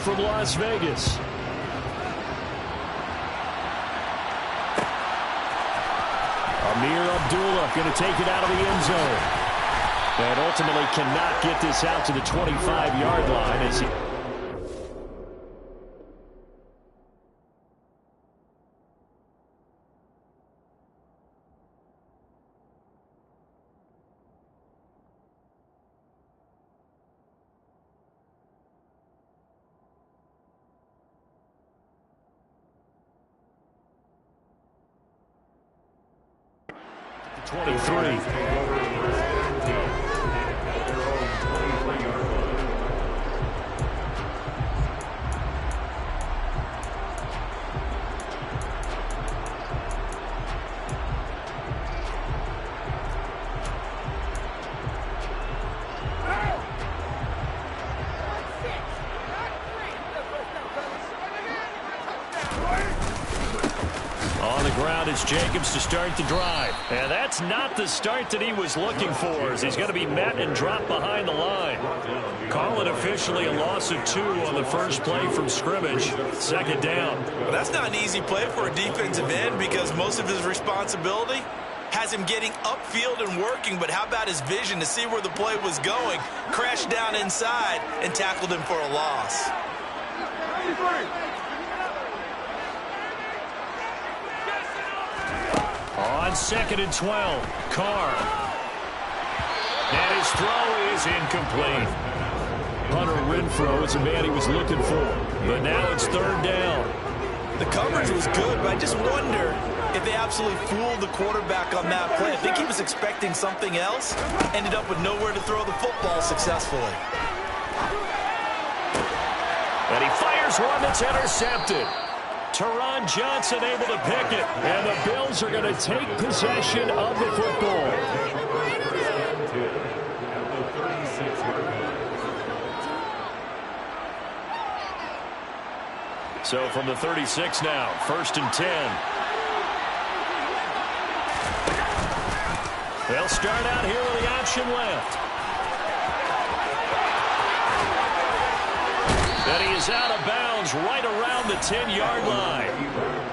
from Las Vegas. Amir Abdullah going to take it out of the end zone. And ultimately cannot get this out to the 25-yard line as he... On the ground, it's Jacobs to start the drive. And that's not the start that he was looking for, as he's going to be met and dropped behind the line. Call it officially a loss of 2 on the first play from scrimmage. Second down. Well, that's not an easy play for a defensive end because most of his responsibility has him getting upfield and working, but how about his vision to see where the play was going, crashed down inside, and tackled him for a loss. On 2nd and 12, Carr. And his throw is incomplete. Hunter Renfrow is the man he was looking for, but now it's 3rd down. The coverage was good, but I just wonder if they absolutely fooled the quarterback on that play. I think he was expecting something else, ended up with nowhere to throw the football successfully. And he fires one that's intercepted. Teron Johnson able to pick it, and the Bills are going to take possession of the football. So from the 36 now, 1st and 10. They'll start out here with the option left. And he is out of bounds right around the 10-yard line.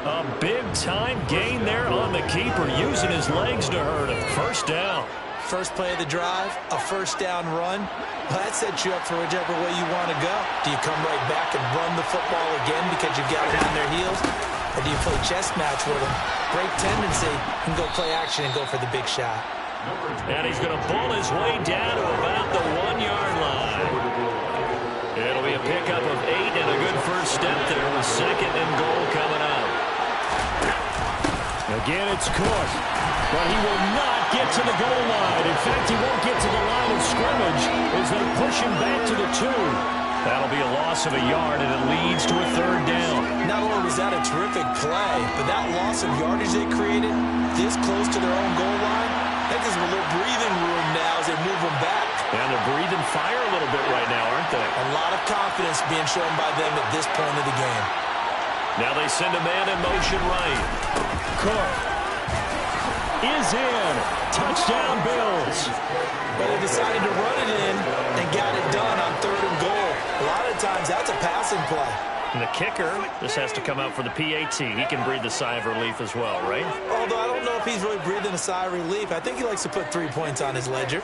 A big-time gain there on the keeper, using his legs to hurt him. 1st down. First play of the drive, a 1st down run. Well, that sets you up for whichever way you want to go. Do you come right back and run the football again because you've got them on their heels? Or do you play chess match with them, break tendency, and go play action and go for the big shot? And he's going to pull his way down to about the 1-yard line. It'll be a pickup of 8 and a good first step there with 2nd and goal coming up. Again, it's Cook, but he will not get to the goal line. In fact, he won't get to the line of scrimmage as they push him back to the 2. That'll be a loss of a yard, and it leads to a 3rd down. Not only was that a terrific play, but that loss of yardage they created this close to their own goal line, that gives them a little breathing room now as they move them back. And they're breathing fire a little bit right now, aren't they? A lot of confidence being shown by them at this point of the game. Now they send a man in motion right. Cook is in. Touchdown, Bills. But they decided to run it in and got it done on 3rd and goal. A lot of times that's a passing play. And the kicker, this has to come out for the PAT. He can breathe the sigh of relief as well, right? Although I don't know if he's really breathing a sigh of relief. I think he likes to put 3 points on his ledger.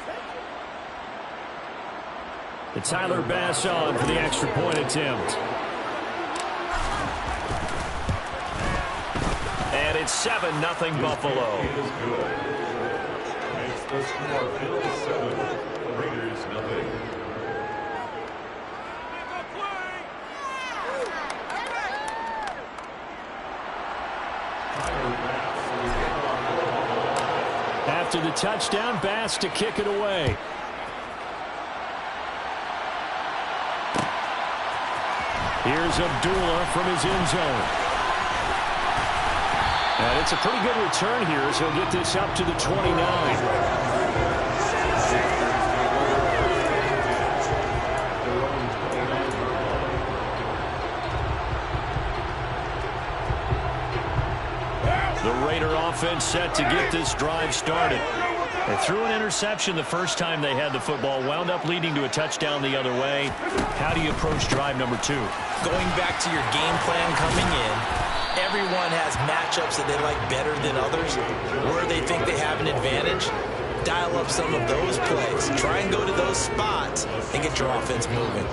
And Tyler Bass on for the extra point attempt. And it's 7-0 Buffalo. Makes the score Bills 7, Raiders 0. After the touchdown, Bass to kick it away. Here's Abdullah from his end zone. And it's a pretty good return here as he'll get this up to the 29. The Raider offense set to get this drive started. They threw an interception the first time they had the football, wound up leading to a touchdown the other way. How do you approach drive number 2? Going back to your game plan coming in, everyone has matchups that they like better than others, where they think they have an advantage. Dial up some of those plays. Try and go to those spots and get your offense moving.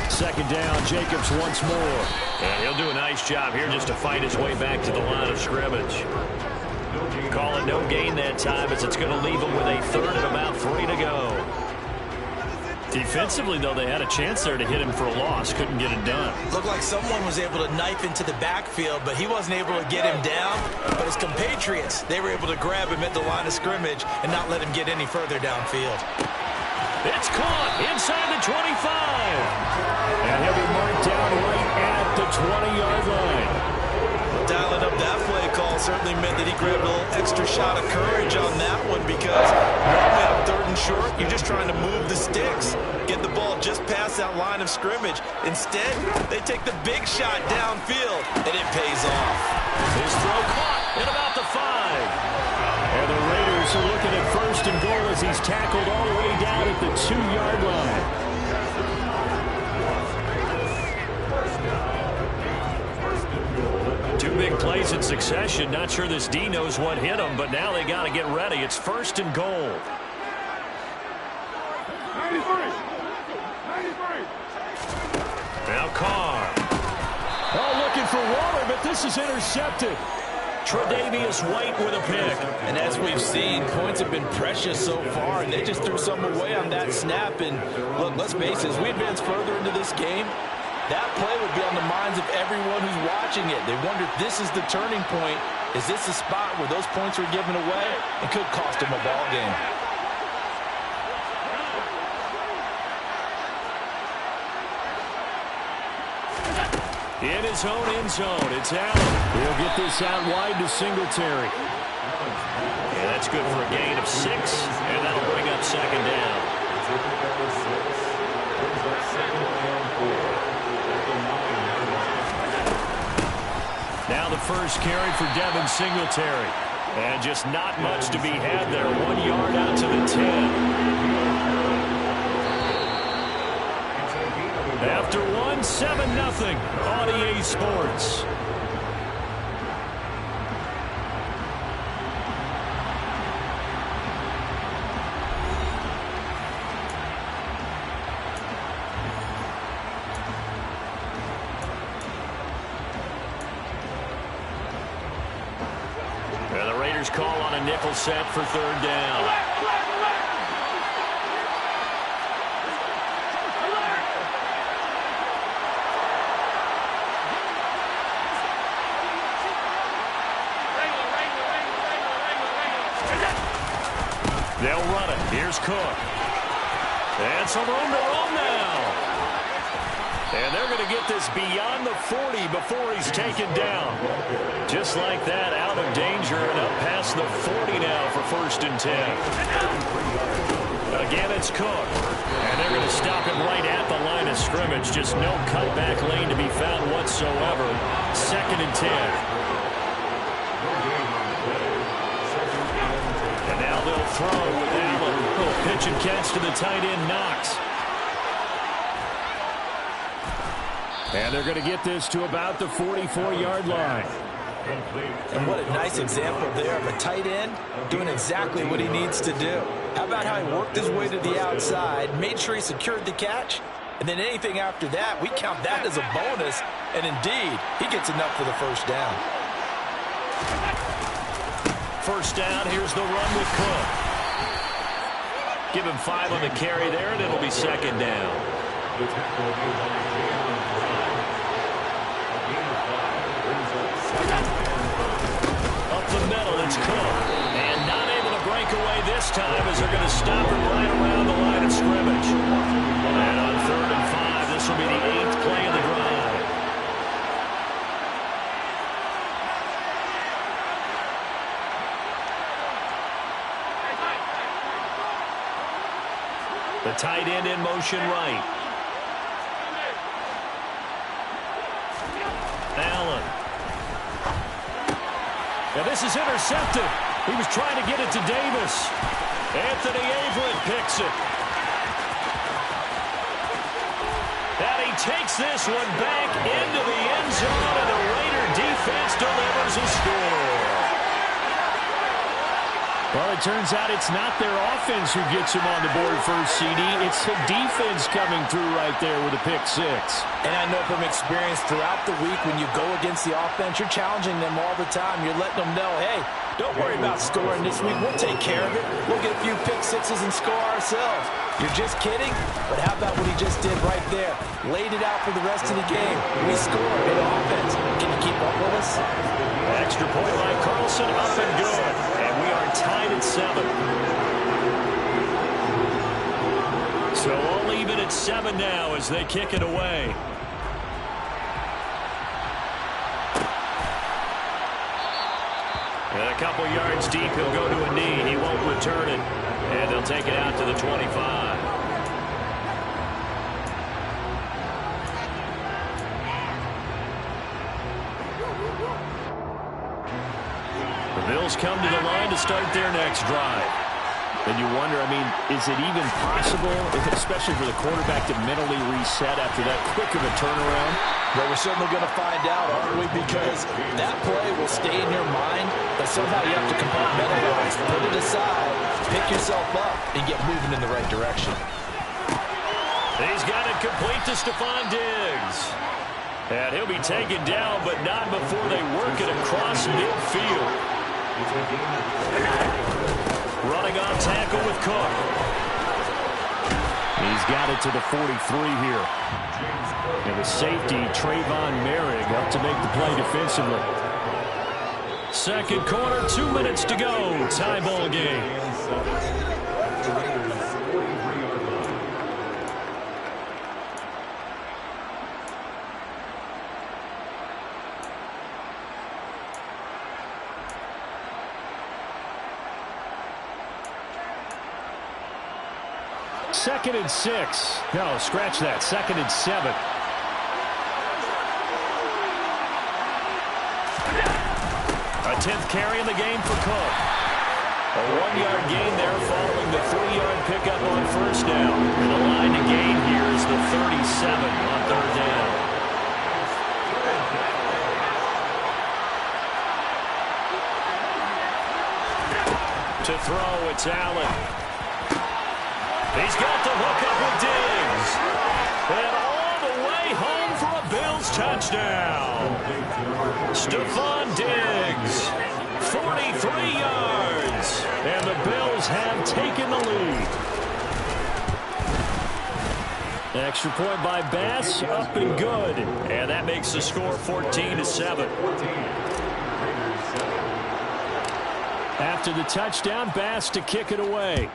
Second down, Jacobs once more. And he'll do a nice job here just to fight his way back to the line of scrimmage. Call it no gain that time as it's going to leave him with a third and about 3 to go. Defensively, though, they had a chance there to hit him for a loss. Couldn't get it done. Looked like someone was able to knife into the backfield, but he wasn't able to get him down. But his compatriots, they were able to grab him at the line of scrimmage and not let him get any further downfield. It's caught inside the 25. And he'll be marked down right at the 20-yard line. Dialing up that play call certainly meant that he grabbed a little extra shot of courage on that one, because normally on 3rd and short, you're just trying to move the sticks, get the ball just past that line of scrimmage. Instead, they take the big shot downfield, and it pays off. His throw caught at about the 5. And the Raiders are looking at 1st and goal as he's tackled all the way down at the 2-yard line. Two big plays in succession. Not sure this D knows what hit him, but now they got to get ready. It's 1st and goal. 93. Now Carr. Oh, looking for Waller, but this is intercepted. Tre'Davious White with a pick. And as we've seen, points have been precious so far, and they just threw some away on that snap. And look, let's face it, as we advance further into this game, that play would be on the minds of everyone who's watching it. They wonder if this is the turning point. Is this the spot where those points are given away? It could cost them a ball game. In his own end zone, it's Allen. He'll get this out wide to Singletary. Yeah, that's good for a gain of 6, and that'll bring up 2nd down. Now the first carry for Devin Singletary. And just not much to be had there. 1 yard out to the 10. After 7-0 on EA Sports. And the Raiders call on a nickel set for 3rd down. They'll run it. Here's Cook. And some room to roam now. And they're going to get this beyond the 40 before he's taken down. Just like that, out of danger and up past the 40 now for 1st and 10. Again, it's Cook. And they're going to stop him right at the line of scrimmage. Just no cutback lane to be found whatsoever. 2nd and 10. They'll throw with Allen. Oh, pitch and catch to the tight end, Knox. And they're going to get this to about the 44-yard line. And what a nice example there of a tight end doing exactly what he needs to do. How about how he worked his way to the outside, made sure he secured the catch, and then anything after that, we count that as a bonus. And indeed, he gets enough for the 1st down. 1st down, here's the run with Cook. Give him 5 on the carry there, and it'll be 2nd down. Up the middle, it's Cook. And not able to break away this time as they're going to stop him right around the line of scrimmage. And on 3rd and 5, this will be the 8th play of the drive. The tight end in motion right. Allen. And this is intercepted. He was trying to get it to Davis. Anthony Averett picks it. And he takes this one back into the end zone, and the Raider defense delivers a score. Well, it turns out it's not their offense who gets him on the board first, CD. It's the defense coming through right there with a pick six. And I know from experience throughout the week when you go against the offense, you're challenging them all the time. You're letting them know, hey, don't worry about scoring this week. We'll take care of it. We'll get a few pick sixes and score ourselves. You're just kidding? But how about what he just did right there? Laid it out for the rest of the game. We scored in offense. Can you keep up with us? Extra point by Carlson, up and good. And we are tied at 7. So all even at 7 now as they kick it away. And a couple yards deep, he'll go to a knee. He won't return it. And they'll take it out to the 25. The Bills come to the line to start their next drive. And you wonder, I mean, is it even possible, especially for the quarterback, to mentally reset after that quick of a turnaround? Well, we're certainly going to find out, aren't we? Because that play will stay in your mind, but somehow you have to compartmentalize, put it aside, pick yourself up, and get moving in the right direction. He's got it complete to Stephon Diggs. And he'll be taken down, but not before they work it across midfield. Running on tackle with Cook. He's got it to the 43 here. And the safety, Trayvon Merrick, up to make the play defensively. Second quarter, 2 minutes to go. Tie ball game. Second and 6. No, scratch that. Second and 7. A 10th carry in the game for Cook. A 1-yard gain there following the 3-yard pickup on first down. And the line to gain here is the 37 on third down. To throw, it's Allen. He's got the hook up with Diggs. And all the way home for a Bills touchdown. Stephon Diggs, 43 yards. And the Bills have taken the lead. Extra point by Bass, up and good. And that makes the score 14-7. After the touchdown, Bass to kick it away.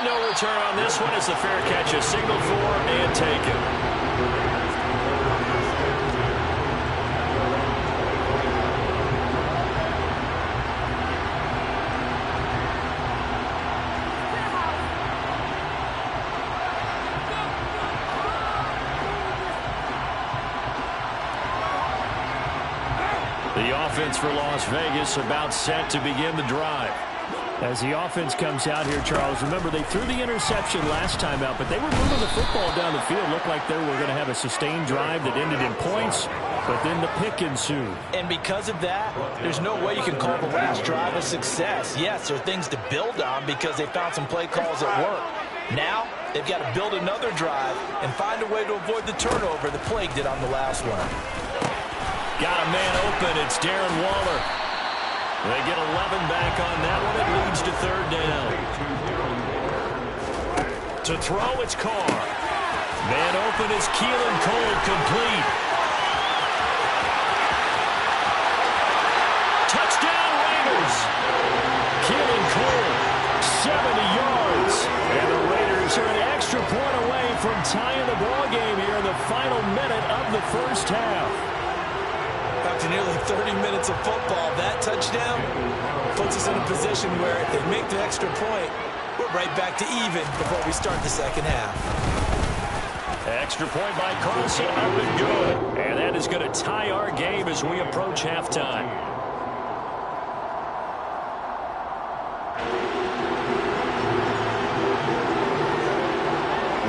No return on this one as the fair catch is signaled for and taken. The offense for Las Vegas about set to begin the drive. As the offense comes out here, Charles, remember they threw the interception last time out, but they were moving the football down the field. Looked like they were going to have a sustained drive that ended in points, but then the pick ensued. And because of that, there's no way you can call the last drive a success. Yes, there are things to build on because they found some play calls at work. Now, they've got to build another drive and find a way to avoid the turnover the plague did on the last one. Got a man open. It's Darren Waller. They get 11 back on that one. It leads to third down. To throw, it's Carr. Man open is Keelan Cole, complete. Touchdown Raiders. Keelan Cole, 70 yards. And the Raiders are an extra point away from tying the ball game here in the final minute of the first half. After nearly 30 minutes of football, that touchdown puts us in a position where if they make the extra point, we're right back to even before we start the second half. Extra point by Carlson, up and good. And And that is going to tie our game as we approach halftime.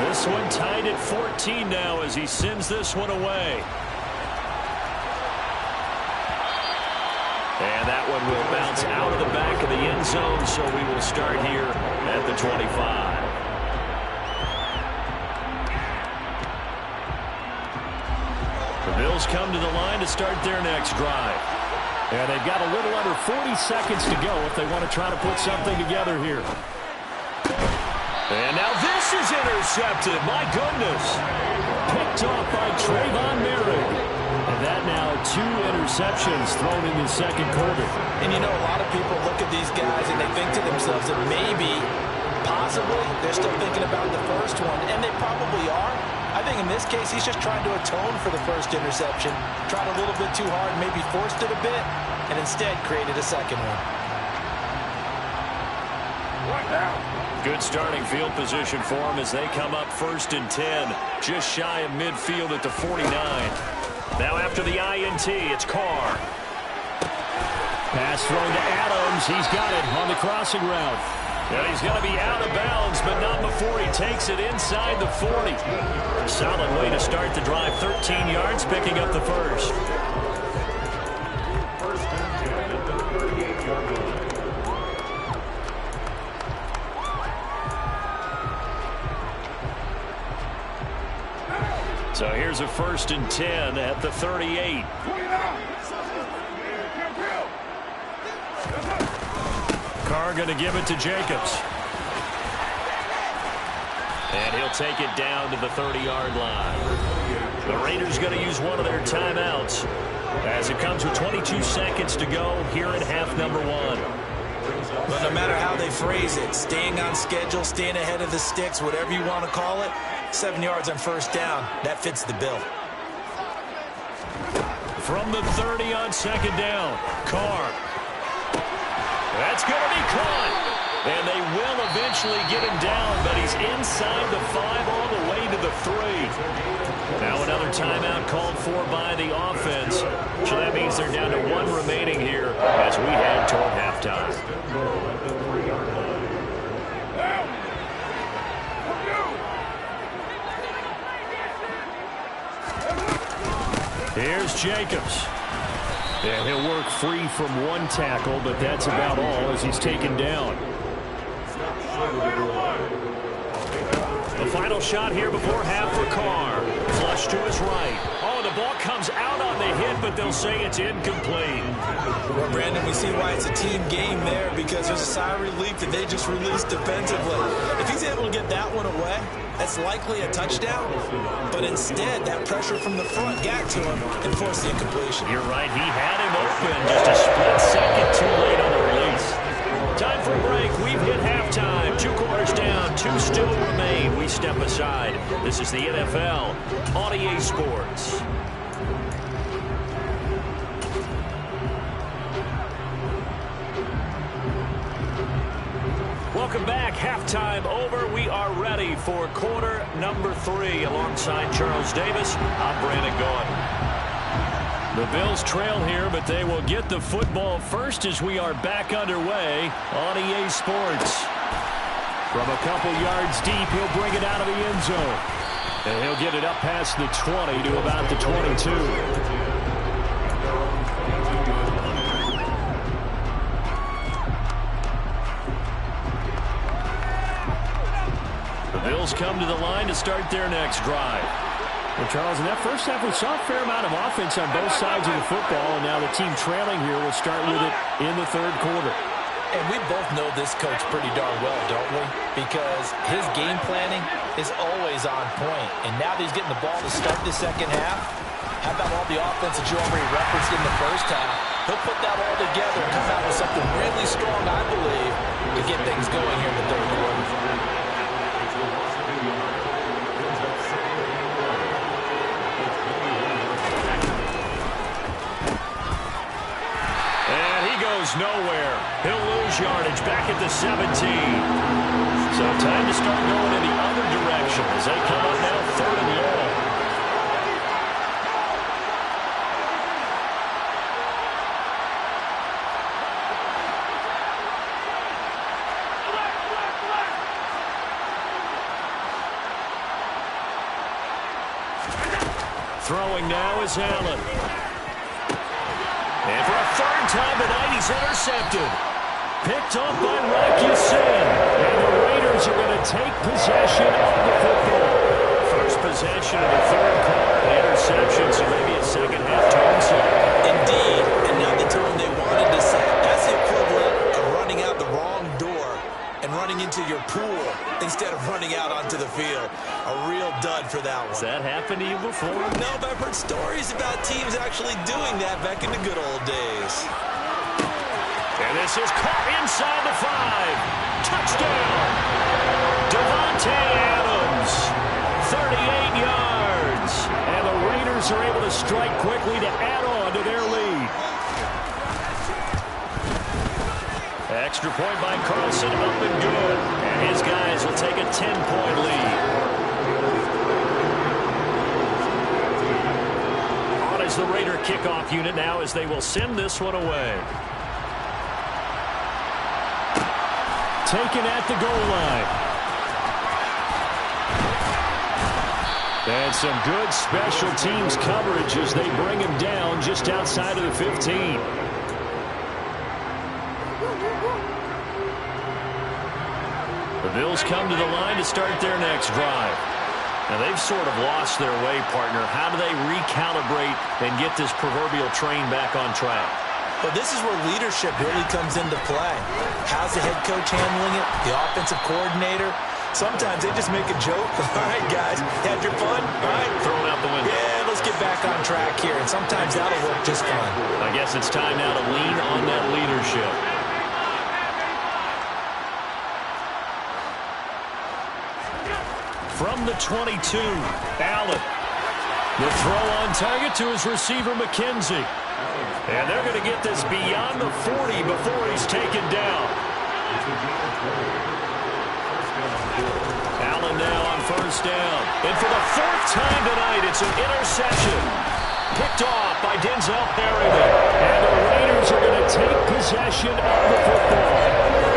This one tied at 14 now as he sends this one away. And that one will bounce out of the back of the end zone, so we will start here at the 25. The Bills come to the line to start their next drive. And they've got a little under 40 seconds to go if they want to try to put something together here. And now this is intercepted. My goodness. Picked off by Trayvon Merrick. And that now 2 interceptions thrown in the second quarter. And you know, a lot of people look at these guys and they think to themselves that maybe, possibly, they're still thinking about the first one. And they probably are. I think in this case, he's just trying to atone for the first interception. Tried a little bit too hard, maybe forced it a bit, and instead created a second one. Good starting field position for them as they come up 1st and 10, just shy of midfield at the 49. Now after the INT, it's Carr. Pass thrown to Adams. He's got it on the crossing route. And he's going to be out of bounds, but not before he takes it inside the 40. Solid way to start the drive. 13 yards, picking up the first. First and 10 at the 38-yard line. So here's a 1st and 10 at the 38. Carr going to give it to Jacobs. And he'll take it down to the 30-yard line. The Raiders going to use one of their timeouts as it comes with 22 seconds to go here in half number 1. But no matter how they phrase it, staying on schedule, staying ahead of the sticks, whatever you want to call it, 7 yards on first down, that fits the bill. From the 30 on second down, Carr. That's going to be caught. And they will eventually get him down, but he's inside the 5 all the way to the 3. Now another timeout called for by the offense. So that means they're down to 1 remaining here as we head toward halftime. Here's Jacobs. And he'll work free from 1 tackle, but that's about all as he's taken down. The final shot here before half for Carr. Flush to his right. Oh, the ball comes out on the hit, but they'll say it's incomplete. Well, Brandon, we see why it's a team game there because there's a sigh of relief that they just released defensively. If he's able to get that one away, that's likely a touchdown. But instead, that pressure from the front got to him and forced the incompletion. You're right. He had him open. Just a split second too late on the release. Time for a break. We've hit halftime. 2 quarters down. 2 still remain. We step aside. This is the NFL on EA Sports. Welcome back. Halftime over. We are ready for quarter number 3. Alongside Charles Davis, I'm Brandon Gaudin. The Bills trail here, but they will get the football first as we are back underway on EA Sports. From a couple yards deep, he'll bring it out of the end zone. And he'll get it up past the 20 to about the 22. The Bills come to the line to start their next drive. Well, Charles, in that first half, we saw a fair amount of offense on both sides of the football, and now the team trailing here will start with it in the third quarter. And we both know this coach pretty darn well, don't we? Because his game planning is always on point. And now that he's getting the ball to start the second half, how about all the offense that you already referenced in the first half? He'll put that all together and come out with something really strong, I believe, to get things going here in the third quarter. Nowhere. He'll lose yardage back at the 17. So time to start going in the other direction as they come up now 3rd and long. Throwing now is Allen. And for a third time tonight, he's intercepted. Picked off by Rocky Sin. And the Raiders are going to take possession of the football. First possession of the third quarter, interception, so maybe a second-half tone set. Indeed, and now the tone they wanted to set. That's the equivalent of running out the wrong door and running into your pool instead of running out onto the field. A real dud for that one. Has that happened to you before? No, but I've heard stories about teams actually doing that back in the good old days. And this is caught inside the 5. Touchdown! Devontae Adams, 38 yards. And the Raiders are able to strike quickly to add on to their lead. Extra point by Carlson, up and good. And his guys will take a 10-point lead. On is the Raider kickoff unit now as they will send this one away. Taken at the goal line. And some good special teams coverage as they bring him down just outside of the 15. The Bills come to the line to start their next drive. Now they've sort of lost their way, partner. How do they recalibrate and get this proverbial train back on track? Well, this is where leadership really comes into play. How's the head coach handling it? The offensive coordinator? Sometimes they just make a joke. All right, guys, had your fun? All right. Throw it out the window. Yeah, let's get back on track here. And sometimes that'll work just fine. I guess it's time now to lean on that leadership. From the 22, Allen. The throw on target to his receiver, McKenzie. And they're going to get this beyond the 40 before he's taken down. Allen now on first down. And for the fourth time tonight, it's an interception. Picked off by Denzel Perryman. And the Raiders are going to take possession of the football.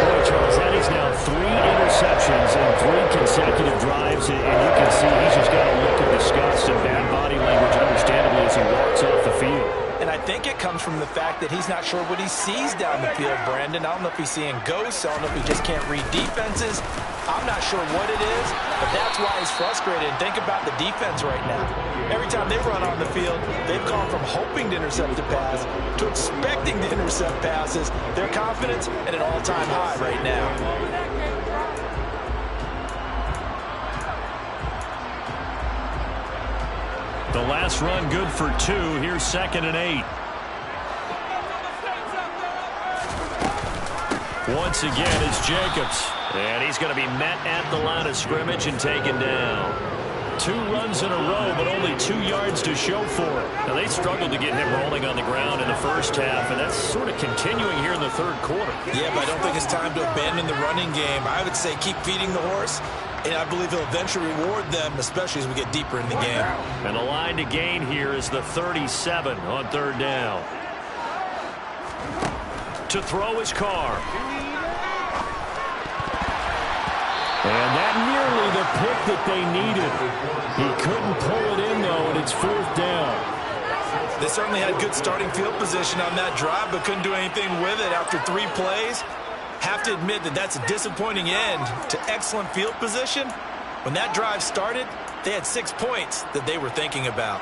Boy, Charles, that is now 3 interceptions in 3 consecutive drives. And you can see he's just got a look of disgust and bad body language, understandably, as he walks off the field. And I think it comes from the fact that he's not sure what he sees down the field, Brandon. I don't know if he's seeing ghosts. I don't know if he just can't read defenses. I'm not sure what it is, but that's why he's frustrated. And think about the defense right now. Every time they run on the field, they've gone from hoping to intercept a pass to expecting to intercept passes. Their confidence at an all-time high right now. The last run good for 2. Here's 2nd and 8. Once again, it's Jacobs. And he's going to be met at the line of scrimmage and taken down. 2 runs in a row, but only 2 yards to show for it. Now, they struggled to get him rolling on the ground in the first half, and that's sort of continuing here in the third quarter. Yeah, but I don't think it's time to abandon the running game. I would say keep feeding the horse, and I believe he'll eventually reward them, especially as we get deeper in the game. And the line to gain here is the 37 on third down. To throw his Carr. And that nearly the pick that they needed. He couldn't pull it in, though, and it's 4th down. They certainly had good starting field position on that drive, but couldn't do anything with it after 3 plays. Have to admit that that's a disappointing end to excellent field position. When that drive started, they had 6 points that they were thinking about.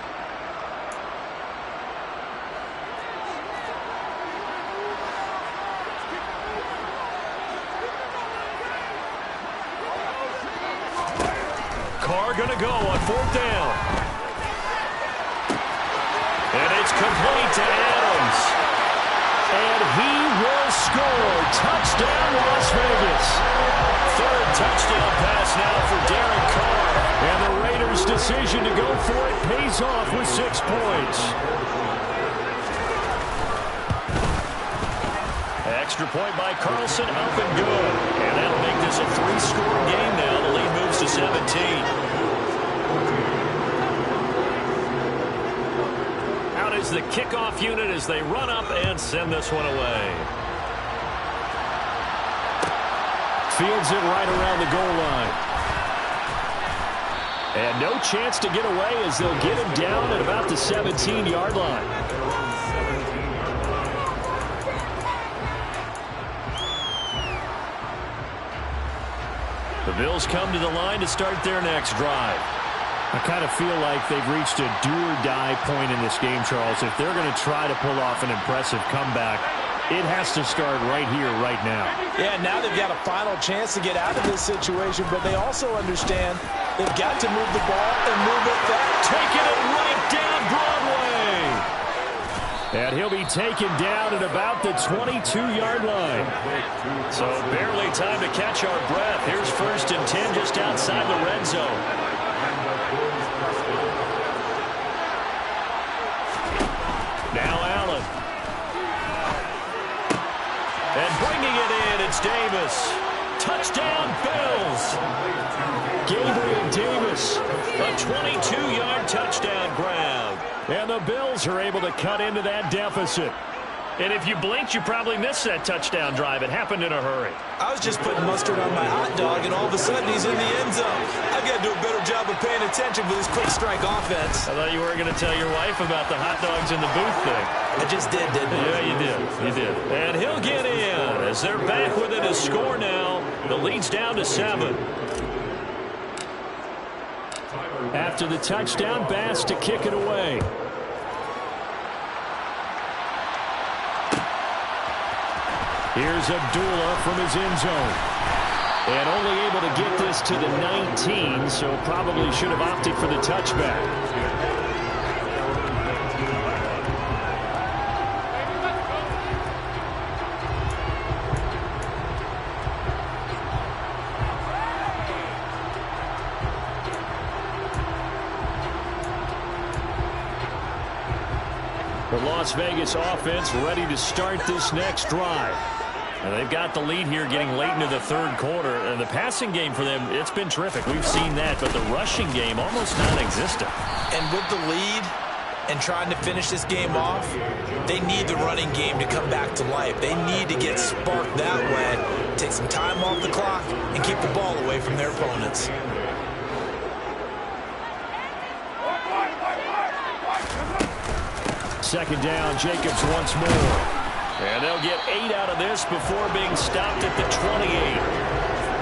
Carr going to go on 4th down. And it's complete to Adams. And he will score. Touchdown, Las Vegas. 3rd touchdown pass now for Derek Carr. And the Raiders' decision to go for it pays off with 6 points. Extra point by Carlson, up and good. And that'll make this a 3-score game now. The lead moves to 17. Out is the kickoff unit as they run up and send this one away. Fields it right around the goal line. And no chance to get away as they'll get him down at about the 17-yard line. The Bills come to the line to start their next drive. I kind of feel like they've reached a do-or-die point in this game, Charles. If they're going to try to pull off an impressive comeback, it has to start right here, right now. Yeah, now they've got a final chance to get out of this situation, but they also understand they've got to move the ball and move it fast. Taking it right down Broadway. And he'll be taken down at about the 22-yard line. So barely time to catch our breath. Here's 1st and 10 just outside the red zone. Now Allen. And bringing it in, it's Davis. Touchdown, Bills. Gabriel Davis. A 22-yard touchdown grab. And the Bills are able to cut into that deficit. And if you blinked, you probably missed that touchdown drive. It happened in a hurry. I was just putting mustard on my hot dog, and all of a sudden he's in the end zone. I've got to do a better job of paying attention for this quick strike offense. I thought you were going to tell your wife about the hot dogs in the booth thing. I just did, didn't I? Yeah, you did. You did. And he'll get in as they're back within a score now. The lead's down to 7. After the touchdown, Bass to kick it away. Here's Abdullah from his end zone. And only able to get this to the 19, so probably should have opted for the touchback. The Las Vegas offense ready to start this next drive. And they've got the lead here getting late into the 3rd quarter. And the passing game for them, it's been terrific. We've seen that, but the rushing game almost non-existent. And with the lead and trying to finish this game off, they need the running game to come back to life. They need to get sparked that way, take some time off the clock, and keep the ball away from their opponents. Second down, Jacobs once more. And they'll get 8 out of this before being stopped at the 28.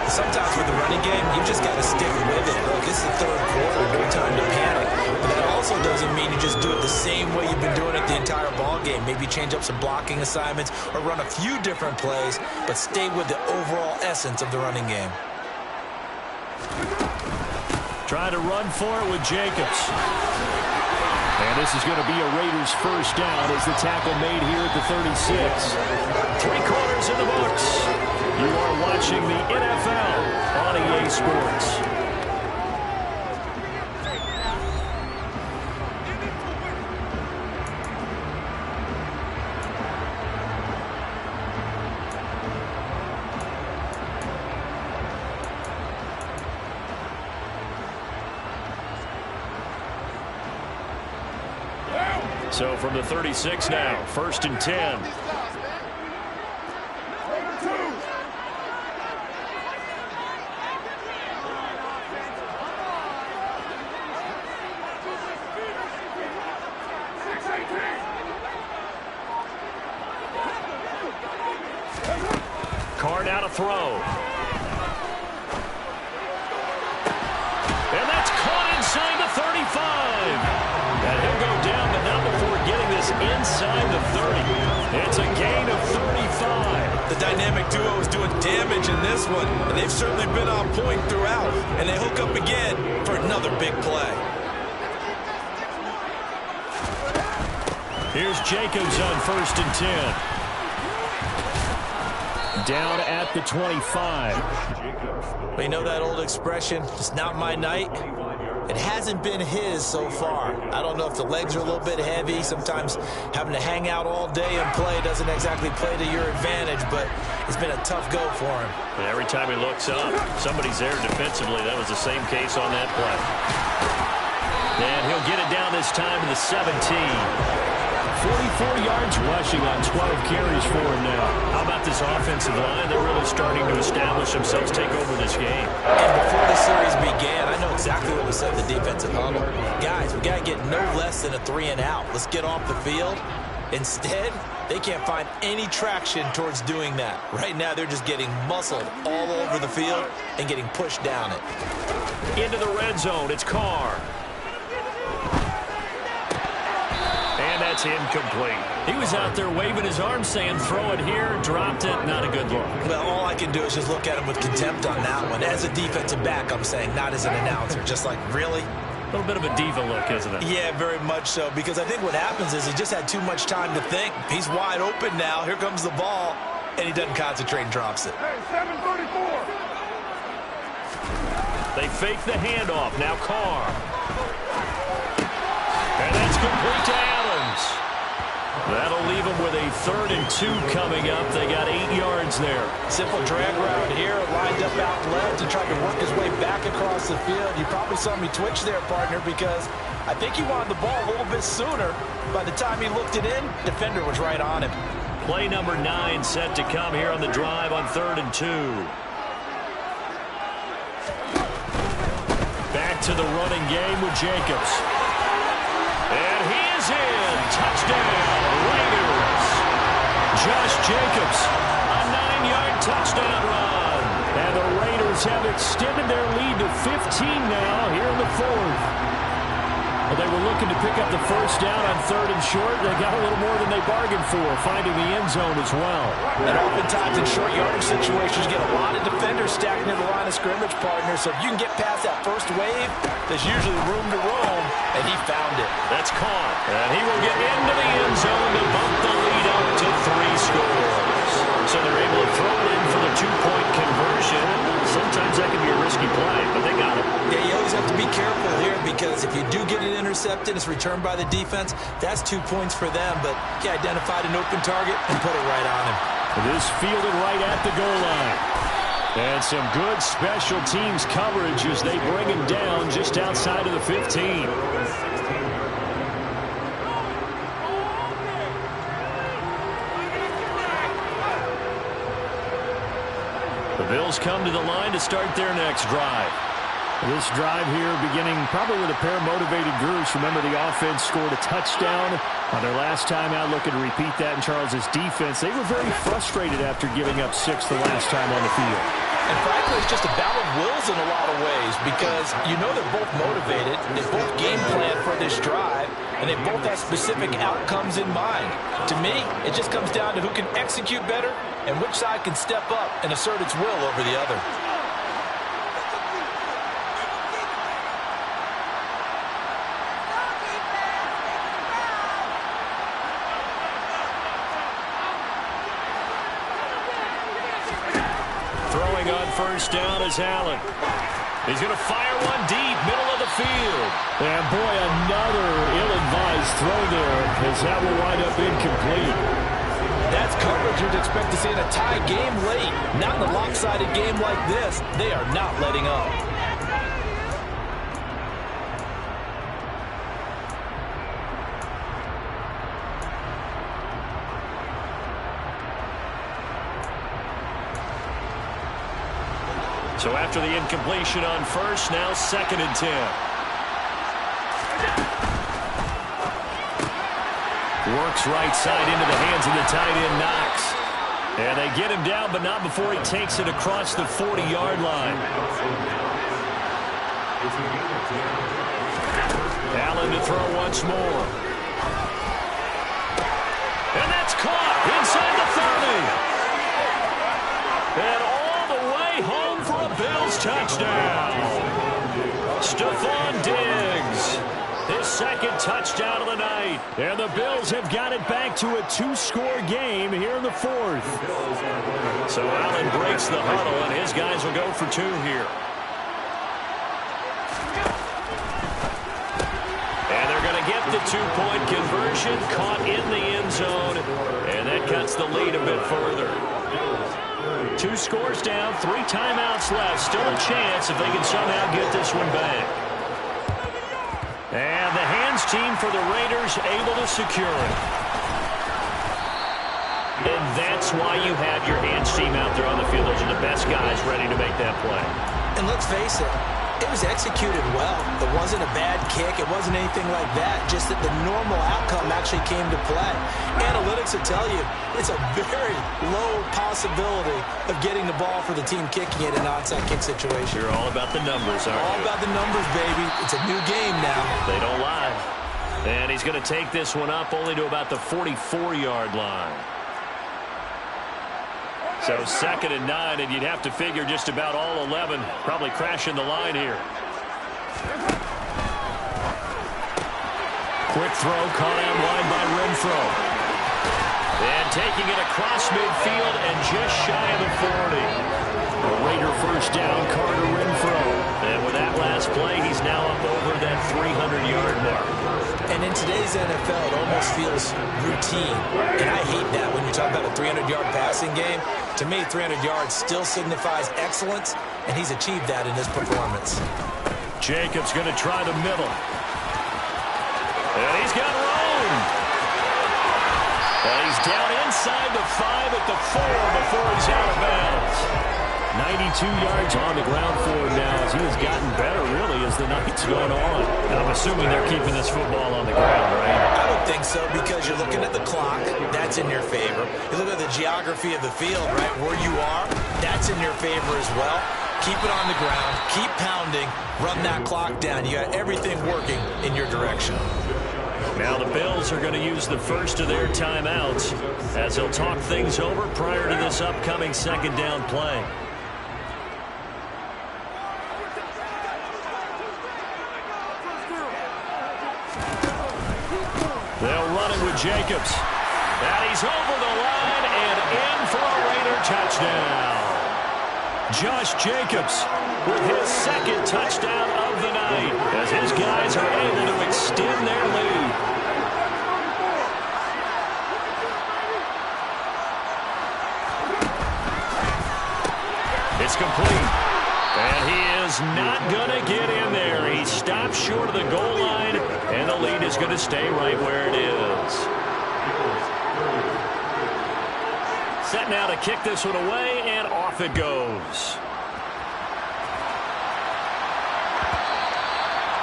Sometimes with the running game, you just got to stick with it. Look, this is the 3rd quarter, no time to panic. But that also doesn't mean you just do it the same way you've been doing it the entire ball game. Maybe change up some blocking assignments or run a few different plays, but stay with the overall essence of the running game. Try to run for it with Jacobs. And this is going to be a Raiders first down as the tackle made here at the 36. 3 quarters in the books. You are watching the NFL on EA Sports. So from the 36 now, 1st and 10. Card out a throw. And that's caught inside the 35. And he'll go down, but not before getting this inside the 30. It's a gain of 35. The dynamic duo is doing damage in this one, and they've certainly been on point throughout. And they hook up again for another big play. Here's Jacobs on 1st and 10. Down at the 25. Well, you know that old expression, it's not my night? It hasn't been his so far. I don't know if the legs are a little bit heavy. Sometimes having to hang out all day and play doesn't exactly play to your advantage, but it's been a tough go for him. And every time he looks up, somebody's there defensively. That was the same case on that play. And he'll get it down this time to the 17. 44 yards rushing on 12 carries for him now. How about this offensive line? They're really starting to establish themselves, take over this game. And before the series began, I know exactly what we said in the defensive huddle. Guys, we got to get no less than a 3-and-out. Let's get off the field. Instead, they can't find any traction towards doing that. Right now, they're just getting muscled all over the field and getting pushed down it. Into the red zone, it's Carr. And that's incomplete. He was out there waving his arms saying, throw it here, dropped it, not a good look. Well, all I can do is just look at him with contempt on that one. As a defensive back, I'm saying, not as an announcer. Just like, really? A little bit of a diva look, isn't it? Yeah, very much so, because I think what happens is he just had too much time to think. He's wide open now. Here comes the ball, and he doesn't concentrate and drops it. Hey, 734. They fake the handoff. Now Carr. And that's complete to Adams. That'll leave them with a 3rd and 2 coming up. They got 8 yards there. Simple drag route here, lined up out left and tried to work his way back across the field. You probably saw me twitch there, partner, because I think he wanted the ball a little bit sooner. By the time he looked it in, defender was right on him. Play number 9 set to come here on the drive on 3rd and 2. Back to the running game with Jacobs. And he is in. Touchdown, Raiders. Josh Jacobs, a 9-yard touchdown run. And the Raiders have extended their lead to 15 now here in the 4th. Well, they were looking to pick up the first down on 3rd and short. They got a little more than they bargained for, finding the end zone as well. And oftentimes in short yardage situations, you get a lot of defenders stacked near the line of scrimmage, partner. So if you can get past that first wave, there's usually room to roam, and he found it. That's caught. And he will get into the end zone to bump the lead up to 3 scores. So they're able to throw it in for the 2-point conversion. Sometimes that can be a risky play, but they got it. Yeah, you always have to be careful here, because if you do get it intercepted, it's returned by the defense. That's 2 points for them, but he identified an open target and put it right on him. This fielded right at the goal line. And some good special teams coverage as they bring him down just outside of the 15. The Bills come to the line to start their next drive. This drive here beginning probably with a pair of motivated groups. Remember, the offense scored a touchdown on their last time out. Looking to repeat that in Charles's defense. They were very frustrated after giving up 6 the last time on the field. And frankly, it's just a battle of wills in a lot of ways, because you know they're both motivated. They both game plan for this drive, and they both have specific outcomes in mind. To me, it just comes down to who can execute better and which side can step up and assert its will over the other. Throwing on first down is Allen. He's going to fire one deep, middle of the field. And boy, another ill-advised throw there, as that will wind up incomplete. That's coverage you'd expect to see in a tie game late. Not in a lopsided game like this. They are not letting up. So after the incompletion on first, now 2nd and 10. Works right side into the hands of the tight end, Knox. And they get him down, but not before he takes it across the 40-yard line. Allen to throw once more. And that's caught inside the 30. And all the way home for a Bills touchdown. Stephon Diggs. His 2nd touchdown of the night. And the Bills have got it back to a 2-score game here in the 4th. So Allen breaks the huddle, and his guys will go for 2 here. And they're going to get the 2-point conversion, caught in the end zone, and that cuts the lead a bit further. 2 scores down, 3 timeouts left. Still a chance if they can somehow get this one back. And the hands team for the Raiders able to secure it. that's why you have your Ants team out there on the field. Those are the best guys ready to make that play. And let's face it, it was executed well. It wasn't a bad kick. It wasn't anything like that. Just that the normal outcome actually came to play. Analytics will tell you it's a very low possibility of getting the ball for the team kicking it in an onside kick situation. You're all about the numbers, aren't you? All about the numbers, baby. It's a new game now. They don't lie. And he's going to take this one up only to about the 44-yard line. So 2nd and 9, and you'd have to figure just about all 11 probably crashing the line here. Quick throw caught out wide by Renfro. And taking it across midfield and just shy of the 40. A Raider first down, Carter Renfro. And with that last play, he's now up over that 300-yard mark. And in today's NFL, it almost feels routine. And I hate that when you talk about a 300-yard passing game. To me, 300 yards still signifies excellence, and he's achieved that in his performance. Jacobs going to try the middle. And he's got room. And he's down inside the 5 at the 4 before he's out of bounds. 92 yards on the ground for him now as he has gotten better, really, as the night's going on. And I'm assuming they're keeping this football on the ground, right? I would think so, because you're looking at the clock. That's in your favor. You look at the geography of the field, right, where you are. That's in your favor as well. Keep it on the ground. Keep pounding. Run that clock down. You got everything working in your direction. Now the Bills are going to use the first of their timeouts as they'll talk things over prior to this upcoming 2nd down play. They'll run it with Jacobs. And he's over the line and in for a Raider touchdown. Josh Jacobs with his 2nd touchdown of the night as his guys are able to extend their lead. It's complete. And he is not going to get in there. He stops short of the goal line, and the lead is going to stay right where it is. Set now to kick this one away, and off it goes.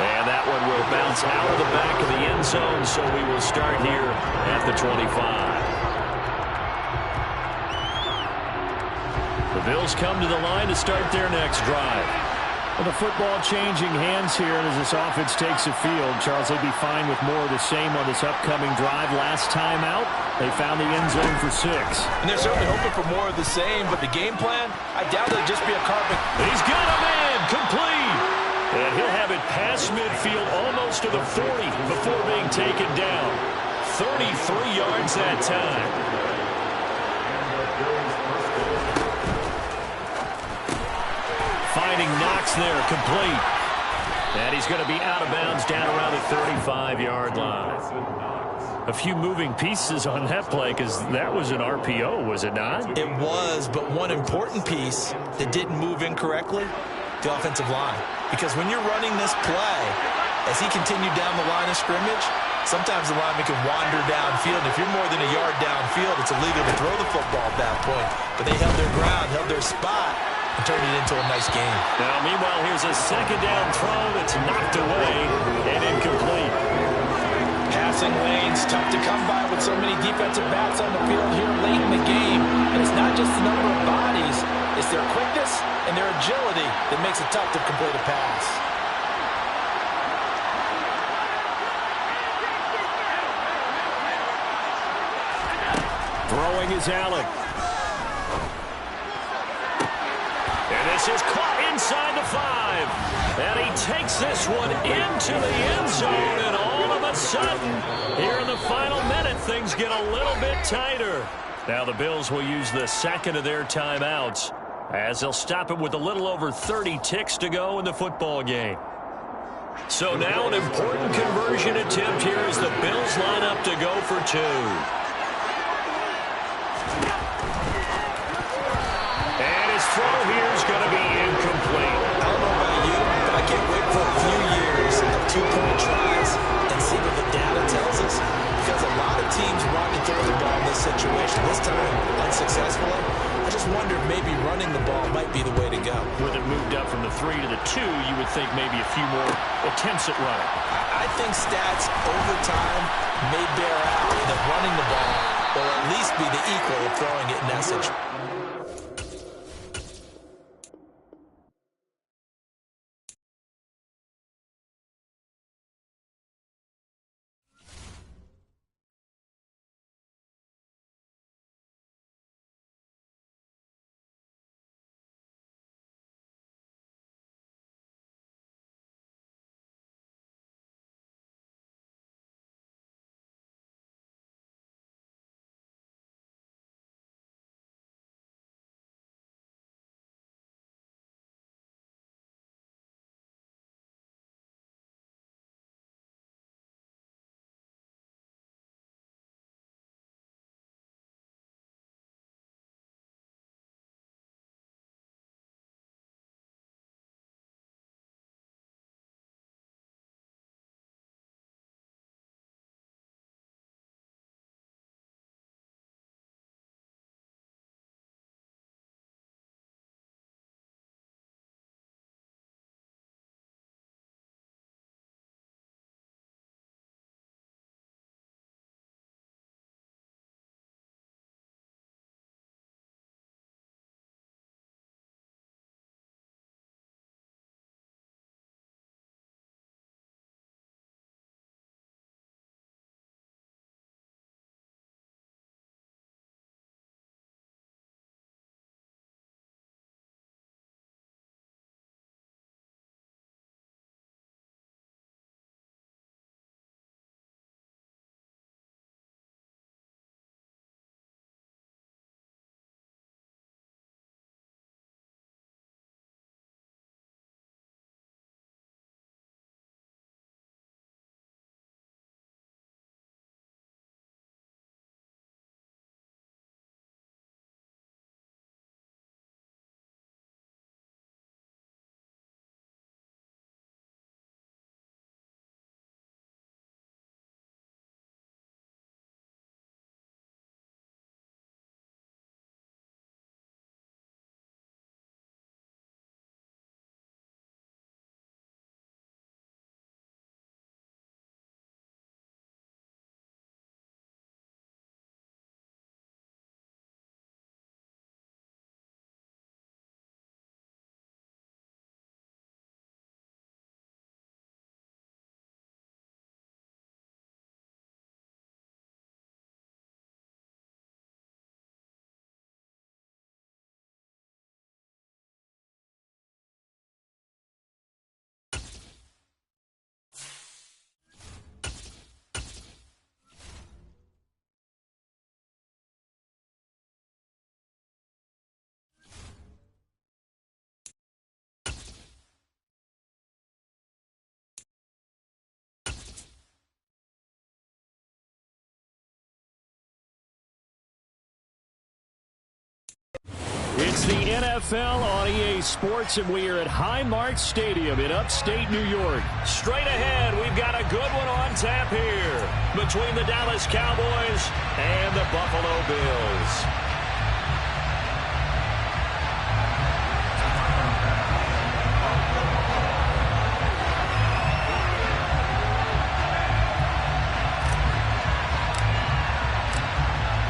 And that one will bounce out of the back of the end zone, so we will start here at the 25. The Bills come to the line to start their next drive. Well, the football changing hands here, and as this offense takes the field, Charles, they'd be fine with more of the same on this upcoming drive. Last time out, they found the end zone for 6. And they're certainly hoping for more of the same, but the game plan, I doubt it'll just be a carpet. He's got a man, complete. And he'll have it past midfield almost to the 40 before being taken down. 33 yards that time. Finding Knox there, complete. And he's going to be out of bounds down around the 35-yard line. A few moving pieces on that play because that was an RPO, was it not? It was, but one important piece that didn't move incorrectly, the offensive line. Because when you're running this play, as he continued down the line of scrimmage, sometimes the lineman can wander downfield. And if you're more than a yard downfield, it's illegal to throw the football at that point. But they held their ground, held their spot, and turned it into a nice game. Now, meanwhile, here's a 2nd down throw that's knocked away and incomplete. Passing lanes, tough to come by with so many defensive backs on the field here late in the game. And it's not just the number of bodies, it's their quickness and their agility that makes it tough to complete a pass. Throwing is Allen. And this is caught inside the 5. And he takes this one into the end zone. And all of a sudden, here in the final minute, things get a little bit tighter. Now the Bills will use the 2nd of their timeouts as they'll stop it with a little over 30 ticks to go in the football game. So now an important conversion attempt here as the Bills line up to go for 2. Throw here is going to be incomplete. I don't know about you, but I can't wait for a few years of 2-point tries and see what the data tells us. Because a lot of teams want to throw the ball in this situation. This time, unsuccessfully. I just wondered maybe running the ball might be the way to go. With it moved up from the 3 to the 2, you would think maybe a few more attempts at running. I think stats over time may bear out that running the ball will at least be the equal of throwing it in essence. It's the NFL on EA Sports, and we are at Highmark Stadium in upstate New York. Straight ahead, we've got a good one on tap here between the Dallas Cowboys and the Buffalo Bills.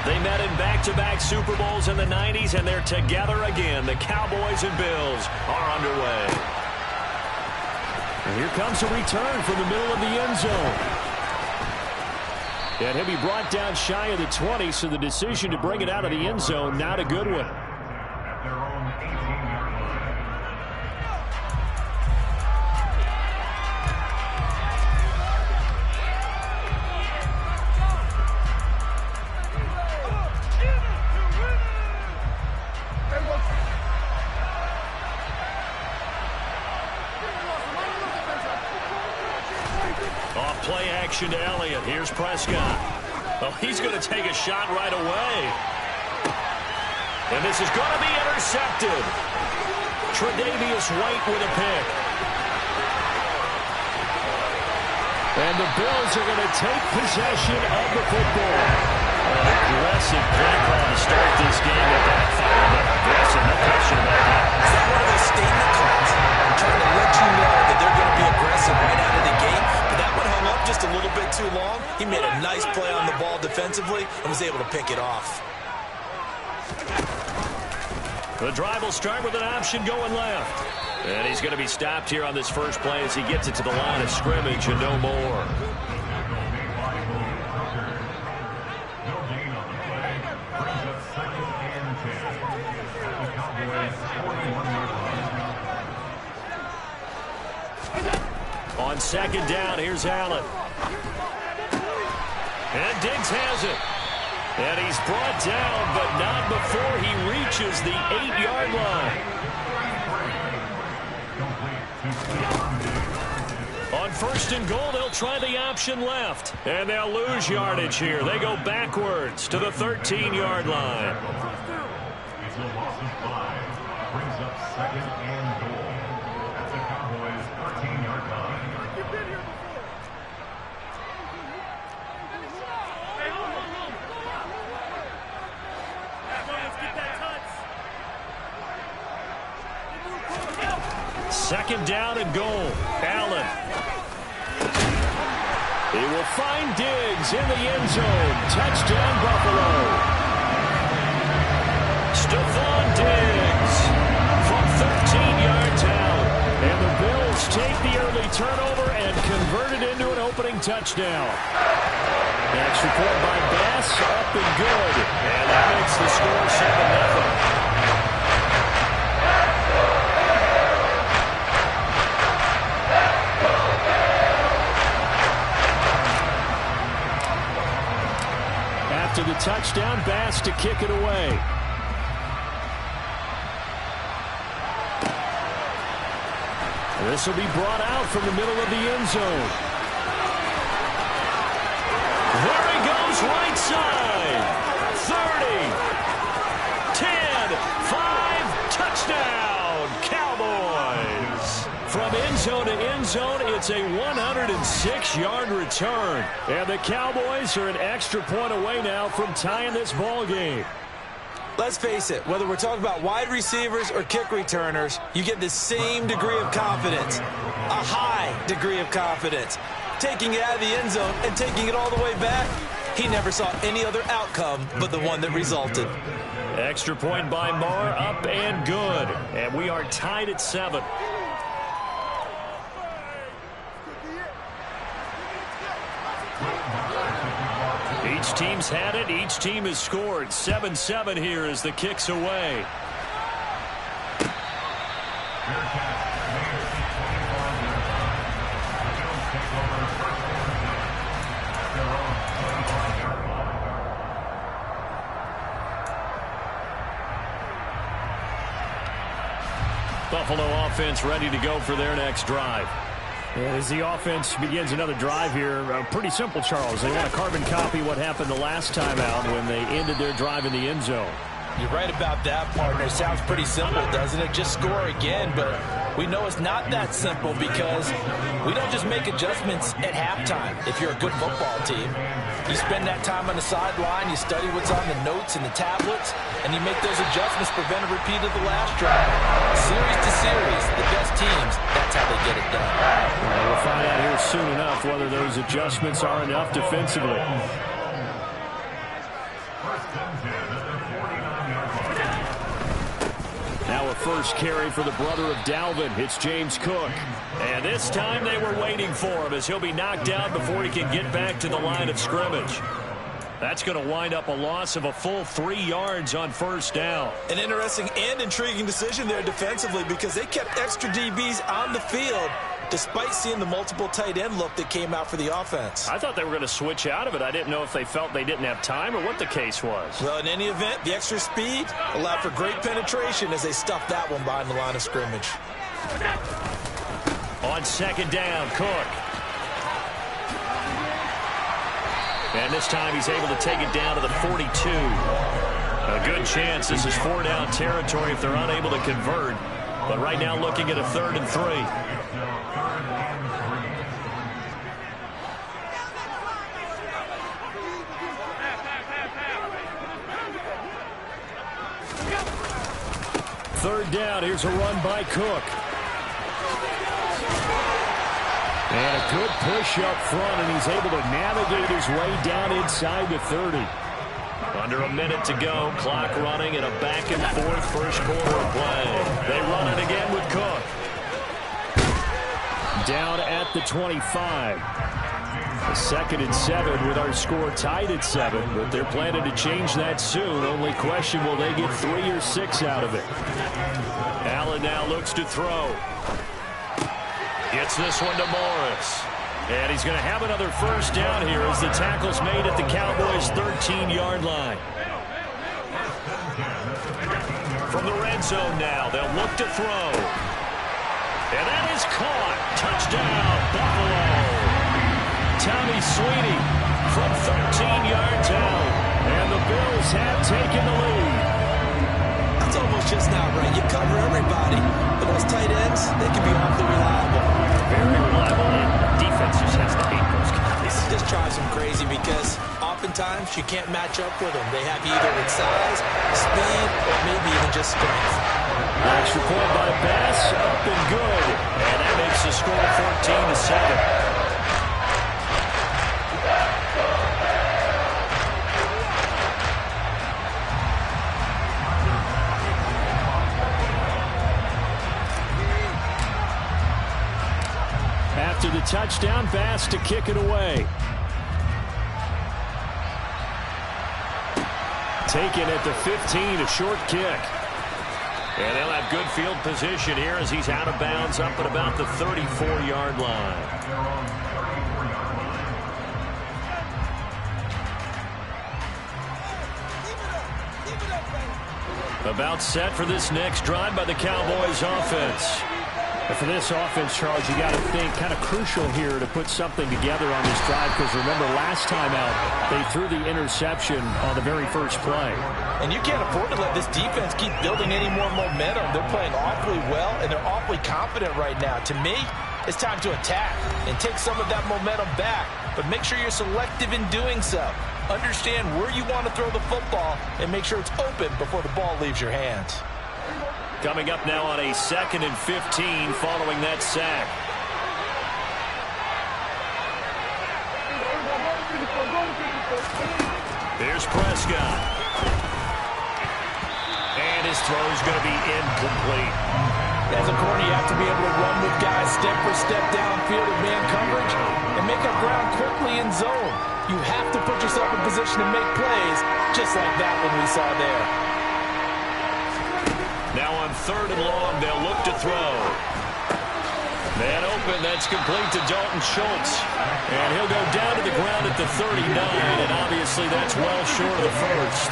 They met in back-to-back Super Bowls in the 90s, and they're together again. The Cowboys and Bills are underway. And here comes a return from the middle of the end zone. And he'll be brought down shy of the 20, so the decision to bring it out of the end zone, not a good one. Play action to Elliott. Here's Prescott. Oh, he's going to take a shot right away. And this is going to be intercepted. Tre'Davious White with a pick. And the Bills are going to take possession of the football. Aggressive play call to start this game. It backfired, but aggressive, no question about that. Is that one of those statement calls? I'm trying to let you know that they're going to be aggressive right out of the gate, but that one hung up just a little bit too long. He made a nice play on the ball defensively and was able to pick it off. The drive will start with an option going left. And he's going to be stopped here on this first play as he gets it to the line of scrimmage and no more. On second down, here's Allen. And Diggs has it. And he's brought down, but not before he reaches the 8-yard line. On first and goal, they'll try the option left. And they'll lose yardage here. They go backwards to the 13-yard line. It's a loss of 5. Brings up second and goal. That's the Cowboys' 13-yard line. Second down and goal. Allen. He will find Diggs in the end zone. Touchdown, Buffalo. Stephon Diggs from 13 yards out. And the Bills take the early turnover and convert it into an opening touchdown. Next report by Bass, up and good. And that makes the score 7-0. After the touchdown, Bass to kick it away. This will be brought out from the middle of the end zone. There he goes, right side. 30, 10, 5, touchdown, Cowboys. From end zone to end zone, it's a 106-yard return. And the Cowboys are an extra point away now from tying this ball game. Let's face it, whether we're talking about wide receivers or kick returners, you get the same degree of confidence, a high degree of confidence. Taking it out of the end zone and taking it all the way back, he never saw any other outcome but the one that resulted. Extra point by Marr, up and good. And we are tied at 7. Each team's had it. Each team has scored. 7-7 here as the kick's away. Buffalo offense ready to go for their next drive. As the offense begins another drive here, pretty simple, Charles. They want to carbon copy what happened the last time out when they ended their drive in the end zone. You're right about that, partner. Sounds pretty simple, doesn't it? Just score again, but we know it's not that simple because we don't just make adjustments at halftime if you're a good football team. You spend that time on the sideline, you study what's on the notes and the tablets, and you make those adjustments to prevent a repeat of the last drive. Series to series, the best teams, that's how they get it done. We'll find out here soon enough whether those adjustments are enough defensively. Now a first carry for the brother of Dalvin. It's James Cook. And this time they were waiting for him as he'll be knocked down before he can get back to the line of scrimmage. That's going to wind up a loss of a full 3 yards on first down. An interesting and intriguing decision there defensively because they kept extra DBs on the field despite seeing the multiple tight end look that came out for the offense. I thought they were going to switch out of it. I didn't know if they felt they didn't have time or what the case was. Well, in any event, the extra speed allowed for great penetration as they stuffed that one behind the line of scrimmage. On second down, Cook. And this time he's able to take it down to the 42. A good chance this is 4-down territory if they're unable to convert. But right now looking at a 3rd and 3. third down. Here's a run by Cook. And a good push up front, and he's able to navigate his way down inside the 30. Under a minute to go. Clock running in a back-and-forth first quarter of play. They run it again with Cook. Down at the 25. A 2nd and 7 with our score tied at 7, but they're planning to change that soon. Only question, will they get 3 or 6 out of it? Allen now looks to throw. Gets this one to Morris. And he's going to have another first down here as the tackle's made at the Cowboys' 13-yard line. From the red zone now, they'll look to throw. And that is caught. Touchdown, Buffalo. Tommy Sweeney from 13 yards out. And the Bills have taken the lead. That's almost just not right. You cover everybody. But those tight ends, they can be awfully reliable. Very reliable. And defense just has to hate those guys. It just drives them crazy because oftentimes you can't match up with them. They have either with size, speed, or maybe even just strength. Extra point by Bass, up and good. And that makes the score 14-7. After the touchdown, Bass to kick it away. Taken at the 15, a short kick. And they'll have good field position here as he's out of bounds up at about the 34-yard line. About set for this next drive by the Cowboys offense. And for this offense, Charles, you got to think kind of crucial here to put something together on this drive because remember last time out they threw the interception on the very first play. And you can't afford to let this defense keep building any more momentum. They're playing awfully well and they're awfully confident right now. To me, it's time to attack and take some of that momentum back, but make sure you're selective in doing so. Understand where you want to throw the football and make sure it's open before the ball leaves your hands. Coming up now on a 2nd and 15 following that sack. Here's Prescott. And his throw is going to be incomplete. As a corner, you have to be able to run with guys step for step downfield in man coverage and make up ground quickly in zone. You have to put yourself in position to make plays just like that one we saw there. Now on 3rd and long, they'll look to throw. Man open, that's complete to Dalton Schultz. And he'll go down to the ground at the 39, and obviously that's well short of the first.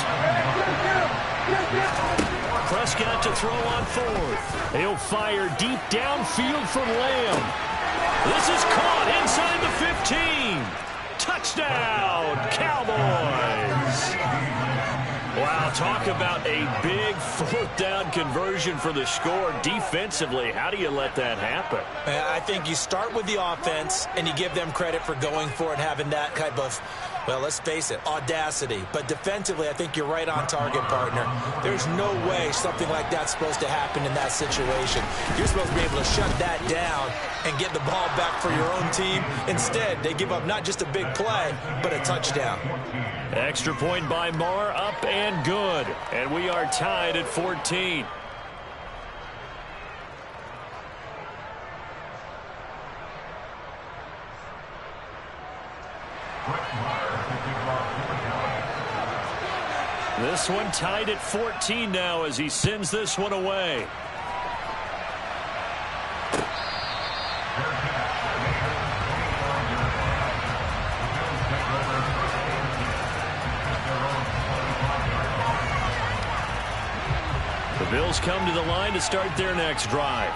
Prescott to throw on 4th. He'll fire deep downfield for Lamb. This is caught inside the 15. Touchdown, Cowboys. Wow, talk about a big 4th down conversion for the score. Defensively, how do you let that happen? I think you start with the offense and you give them credit for going for it, having that type of, well, let's face it, audacity. But defensively, I think you're right on target, partner. There's no way something like that's supposed to happen in that situation. You're supposed to be able to shut that down and get the ball back for your own team. Instead, they give up not just a big play, but a touchdown. Extra point by Marr, up and good. And we are tied at 14. This one tied at 14 now as he sends this one away. The Bills come to the line to start their next drive.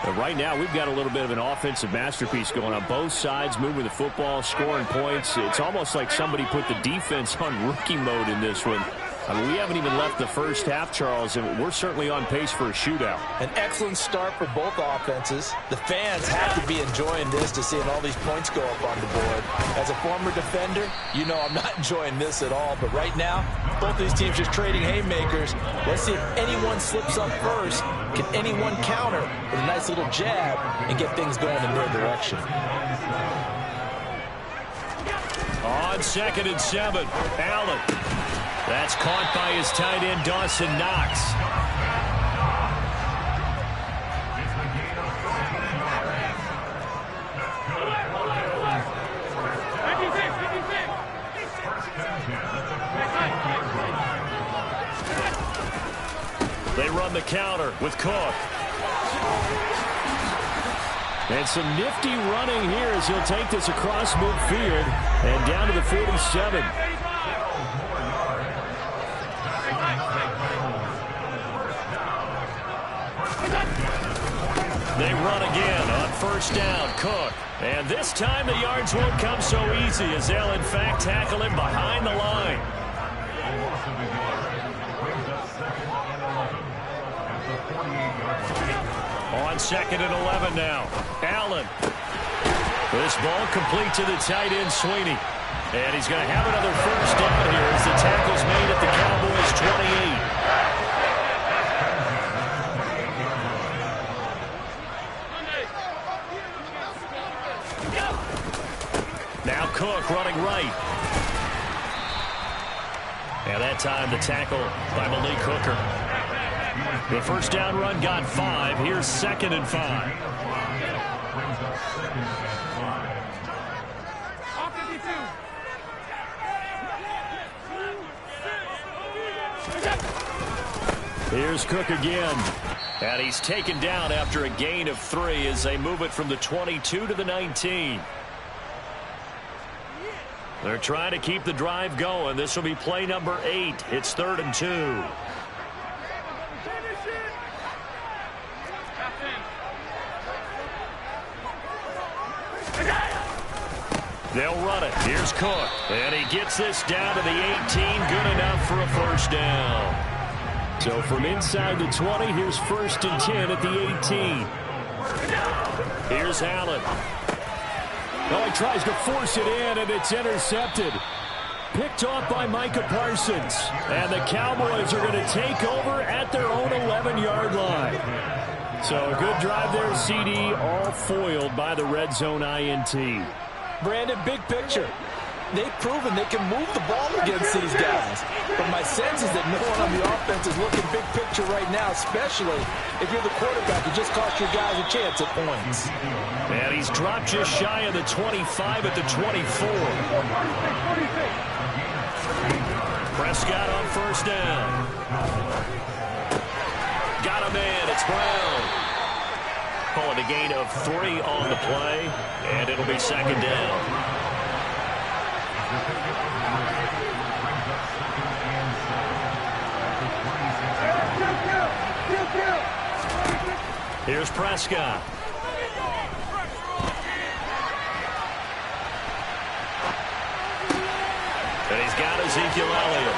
But right now, we've got a little bit of an offensive masterpiece going on. Both sides moving the football, scoring points. It's almost like somebody put the defense on rookie mode in this one. I mean, we haven't even left the first half, Charles, and we're certainly on pace for a shootout. An excellent start for both offenses. The fans have to be enjoying this to seeing all these points go up on the board. As a former defender, you know I'm not enjoying this at all, but right now, Both of these teams just trading haymakers. Let's see if anyone slips up first. Can anyone counter with a nice little jab and get things going in their direction? On 2nd and 7, Allen. That's caught by his tight end, Dawson Knox. They run the counter with Cook. And some nifty running here as he'll take this across midfield and down to the 47. They run again on 1st down, Cook. And this time the yards won't come so easy as they'll in fact tackle him behind the line. On 2nd and 11 now, Allen. This ball complete to the tight end, Sweeney. And he's going to have another 1st down here as the tackle's made at the Cowboys' 28. Now Cook running right. And that time the tackle by Malik Hooker. The 1st down run got 5. Here's 2nd and 5. Here's Cook again. And he's taken down after a gain of 3 as they move it from the 22 to the 19. They're trying to keep the drive going. This will be play number 8. It's 3rd and 2. They'll run it. Here's Cook. And he gets this down to the 18. Good enough for a 1st down. So from inside the 20, here's 1st and 10 at the 18. Here's Allen. Oh, he tries to force it in, and it's intercepted. Picked off by Micah Parsons. And the Cowboys are going to take over at their own 11-yard line. So a good drive there, CD, all foiled by the red zone INT. Brandon, big picture. They've proven they can move the ball against these guys. But my sense is that no one on the offense is looking big picture right now, especially if you're the quarterback. You just cost your guys a chance at points. And he's dropped just shy of the 25 at the 24. Prescott on 1st down. Got him in. It's Brown. Calling a gain of 3 on the play, and it'll be 2nd down. Here's Prescott. And he's got Ezekiel Elliott.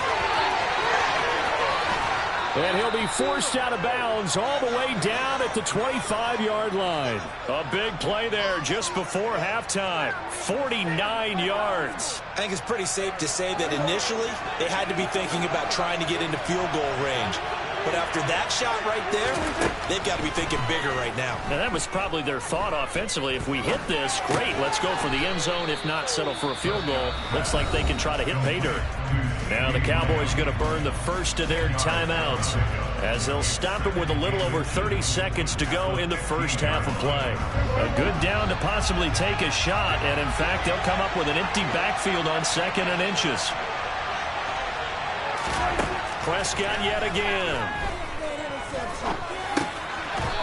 And he'll be forced out of bounds all the way down at the 25-yard line. A big play there just before halftime. 49 yards. I think it's pretty safe to say that initially they had to be thinking about trying to get into field goal range. But after that shot right there, they've got to be thinking bigger right now. And that was probably their thought offensively. If we hit this, great, let's go for the end zone. If not, settle for a field goal. Looks like they can try to hit pay dirt. Now the Cowboys going to burn the first of their timeouts as they'll stop it with a little over 30 seconds to go in the first half of play. A good down to possibly take a shot, and in fact, they'll come up with an empty backfield on 2nd and inches. Prescott yet again.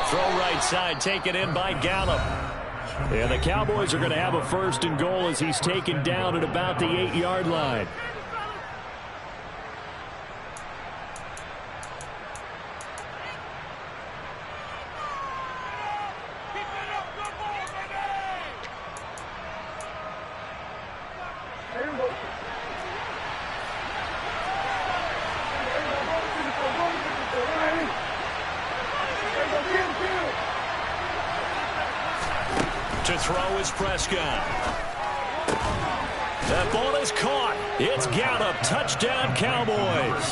Throw right side, taken in by Gallup. And the Cowboys are going to have a 1st and goal as he's taken down at about the 8-yard line. To throw is Prescott. That ball is caught. It's Gallup. Touchdown, Cowboys.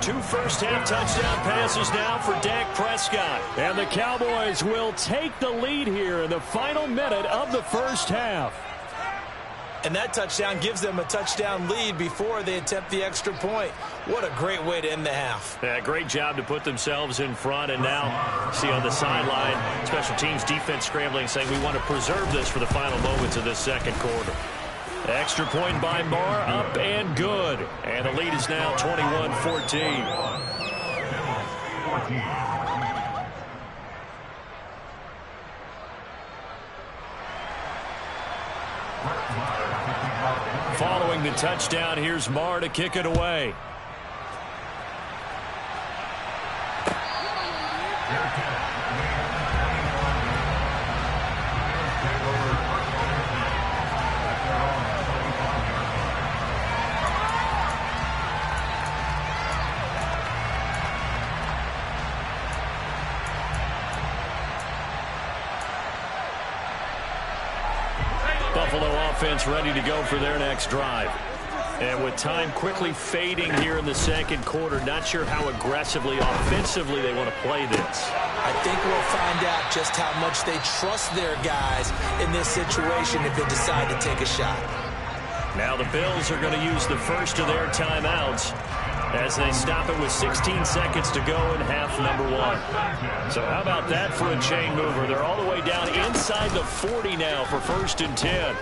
2 first-half touchdown passes now for Dak Prescott. And the Cowboys will take the lead here in the final minute of the first half. And that touchdown gives them a touchdown lead before they attempt the extra point. What a great way to end the half. Yeah, great job to put themselves in front. And now, see on the sideline, special teams defense scrambling, saying we want to preserve this for the final moments of this second quarter. Extra point by Marr, up and good. And the lead is now 21-14. Following the touchdown, here's Marr to kick it away. Buffalo offense ready to go for their next drive. And with time quickly fading here in the second quarter, not sure how aggressively, offensively they want to play this. I think we'll find out just how much they trust their guys in this situation if they decide to take a shot. Now the Bills are going to use the first of their timeouts as they stop it with 16 seconds to go in half number 1. So how about that for a chain mover? They're all the way down inside the 40 now for 1st and 10.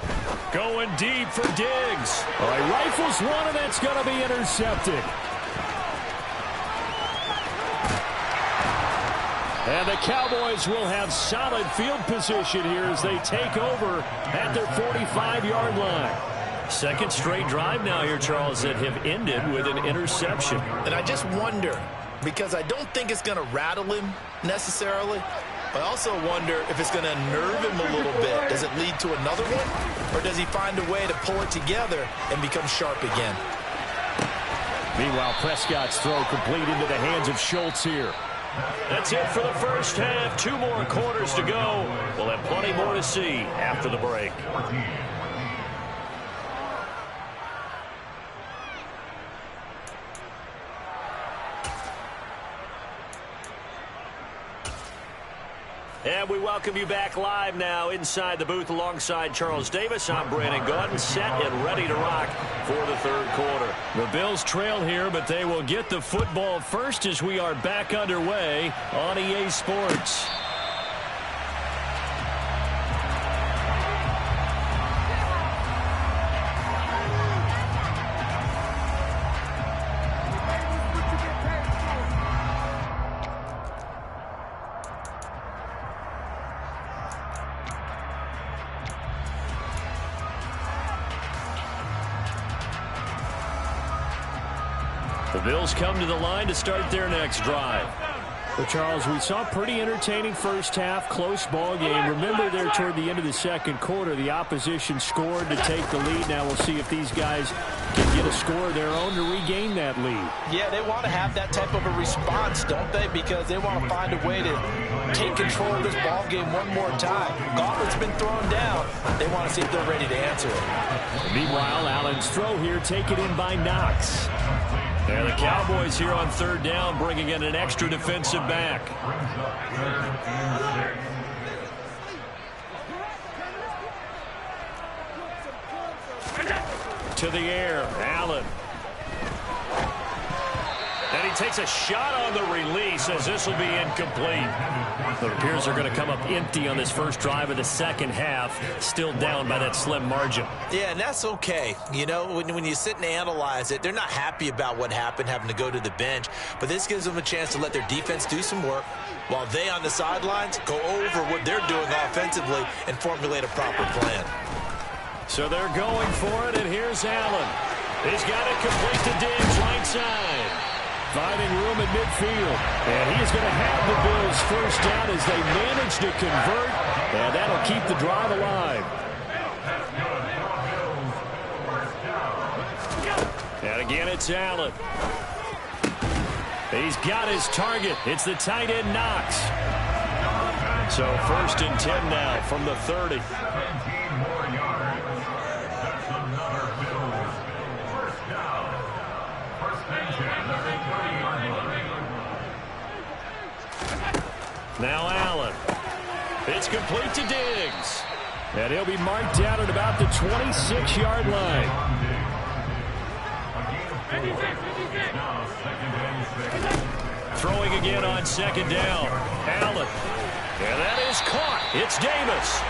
Going deep for Diggs. All right, rifles one, and that's going to be intercepted. And the Cowboys will have solid field position here as they take over at their 45-yard line. Second straight drive now here, Charles, that have ended with an interception. And I just wonder, because I don't think it's going to rattle him necessarily. I also wonder if it's going to nerve him a little bit. Does it lead to another one? Or does he find a way to pull it together and become sharp again? Meanwhile, Prescott's throw complete into the hands of Schultz here. That's it for the first half. 2 more quarters to go. We'll have plenty more to see after the break. And we welcome you back live now inside the booth alongside Charles Davis. I'm Brandon Gaudin, set and ready to rock for the third quarter. The Bills trail here, but they will get the football first as we are back underway on EA Sports. The Bills come to the line to start their next drive. Well, Charles, we saw a pretty entertaining first half, close ball game. Remember there toward the end of the second quarter, the opposition scored to take the lead. Now we'll see if these guys can get a score of their own to regain that lead. Yeah, they want to have that type of a response, don't they? Because they want to find a way to take control of this ball game one more time. Gauntlet's been thrown down. They want to see if they're ready to answer it. Meanwhile, Allen's throw here taken in by Knox. And the Cowboys here on third down bringing in an extra defensive back. To the air, Allen. And he takes a shot on the release as this will be incomplete. The Bears are going to come up empty on this first drive of the second half, still down by that slim margin. Yeah, and that's okay. You know, when you sit and analyze it, they're not happy about what happened, having to go to the bench. But this gives them a chance to let their defense do some work while they on the sidelines go over what they're doing offensively and formulate a proper plan. So they're going for it, and here's Allen. He's got it complete to Diggs, right side. Finding room at midfield. And he is going to have the Bills first down as they manage to convert. And that'll keep the drive alive. And again, it's Allen. He's got his target. It's the tight end, Knox. So 1st and 10 now from the 30. Now Allen. It's complete to Diggs. And he'll be marked down at about the 26-yard line. Throwing again on second down. Allen. And that is caught. It's Davis.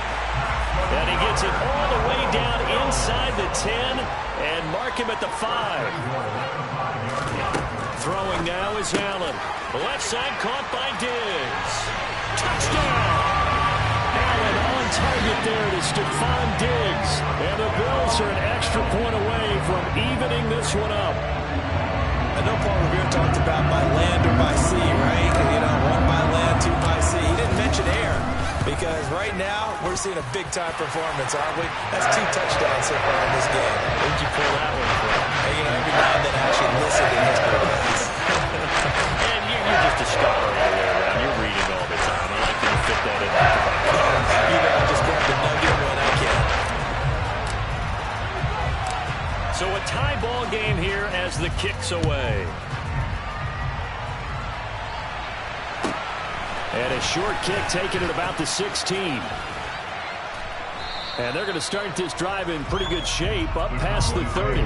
And he gets it all the way down inside the 10 and mark him at the 5. Throwing now is Allen. The left side caught by Diggs. Touchdown! Allen on target there to Stephon Diggs. And the Bills are an extra point away from evening this one up. I know Paul Revere talked about by land or by sea, right? You know, one by land, two by sea. He didn't mention air because right now we're seeing a big-time performance, aren't we? That's 2 touchdowns so far in this game. Where'd you pull that one from? And, you know, every now and then I actually listen to history class. And you're just a scholar all the way around. You're reading all the time. I like that you fit that in. You know, I just grab the nugget when I can. So a tie ball game here as the kick's away. And a short kick taken at about the 16. And they're going to start this drive in pretty good shape up past the 30.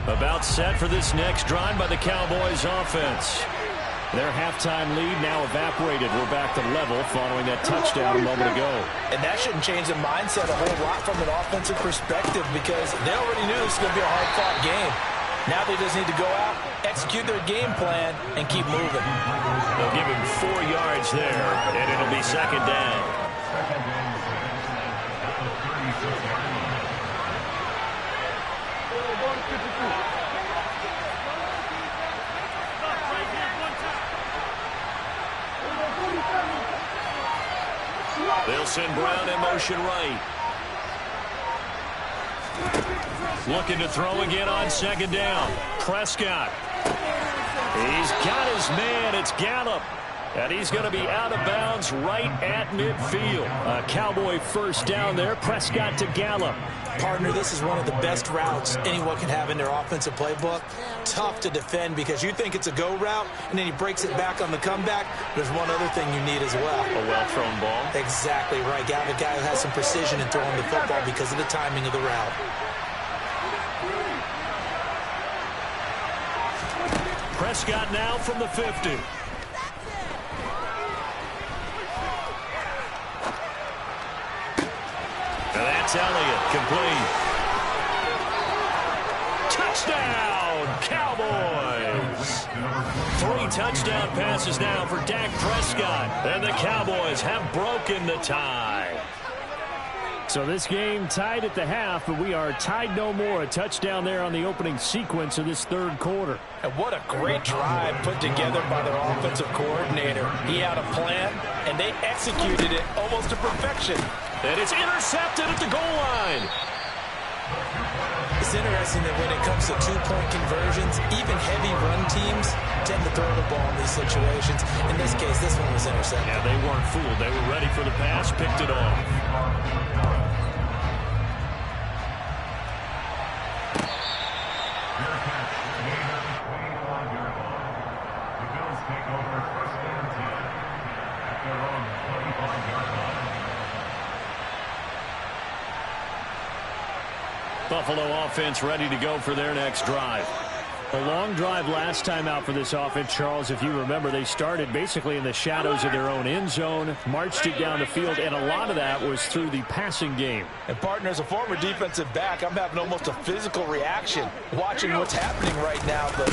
About set for this next drive by the Cowboys offense. Their halftime lead now evaporated. We're back to level following that touchdown a moment ago. And that shouldn't change the mindset a whole lot from an offensive perspective because they already knew this was going to be a hard-fought game. Now they just need to go out, execute their game plan, and keep moving. They'll give him 4 yards there, and it'll be second down. They'll send Brown in motion right. Looking to throw again on second down. Prescott. He's got his man. It's Gallup. And he's going to be out of bounds right at midfield. A Cowboy first down there. Prescott to Gallup. Partner, this is one of the best routes anyone can have in their offensive playbook. Tough to defend because you think it's a go route, and then he breaks it back on the comeback. There's one other thing you need as well. A well-thrown ball. Exactly right. You have a guy who has some precision in throwing the football because of the timing of the route. Prescott now from the 50. And that's Elliott, complete. Touchdown, Cowboys! 3 touchdown passes now for Dak Prescott. And the Cowboys have broken the tie. So this game tied at the half, but we are tied no more. A touchdown there on the opening sequence of this third quarter. And what a great drive put together by their offensive coordinator. He had a plan, and they executed it almost to perfection. And it's intercepted at the goal line. It's interesting that when it comes to 2-point conversions, even heavy run teams tend to throw the ball in these situations. In this case, this one was intercepted. Yeah, they weren't fooled. They were ready for the pass, picked it off. The Bills take over first and 10 at their own 25-yard line. Buffalo offense ready to go for their next drive. A long drive last time out for this offense, Charles. If you remember, they started basically in the shadows of their own end zone, marched it down the field, and a lot of that was through the passing game. And, partner, as a former defensive back, I'm having almost a physical reaction watching what's happening right now. But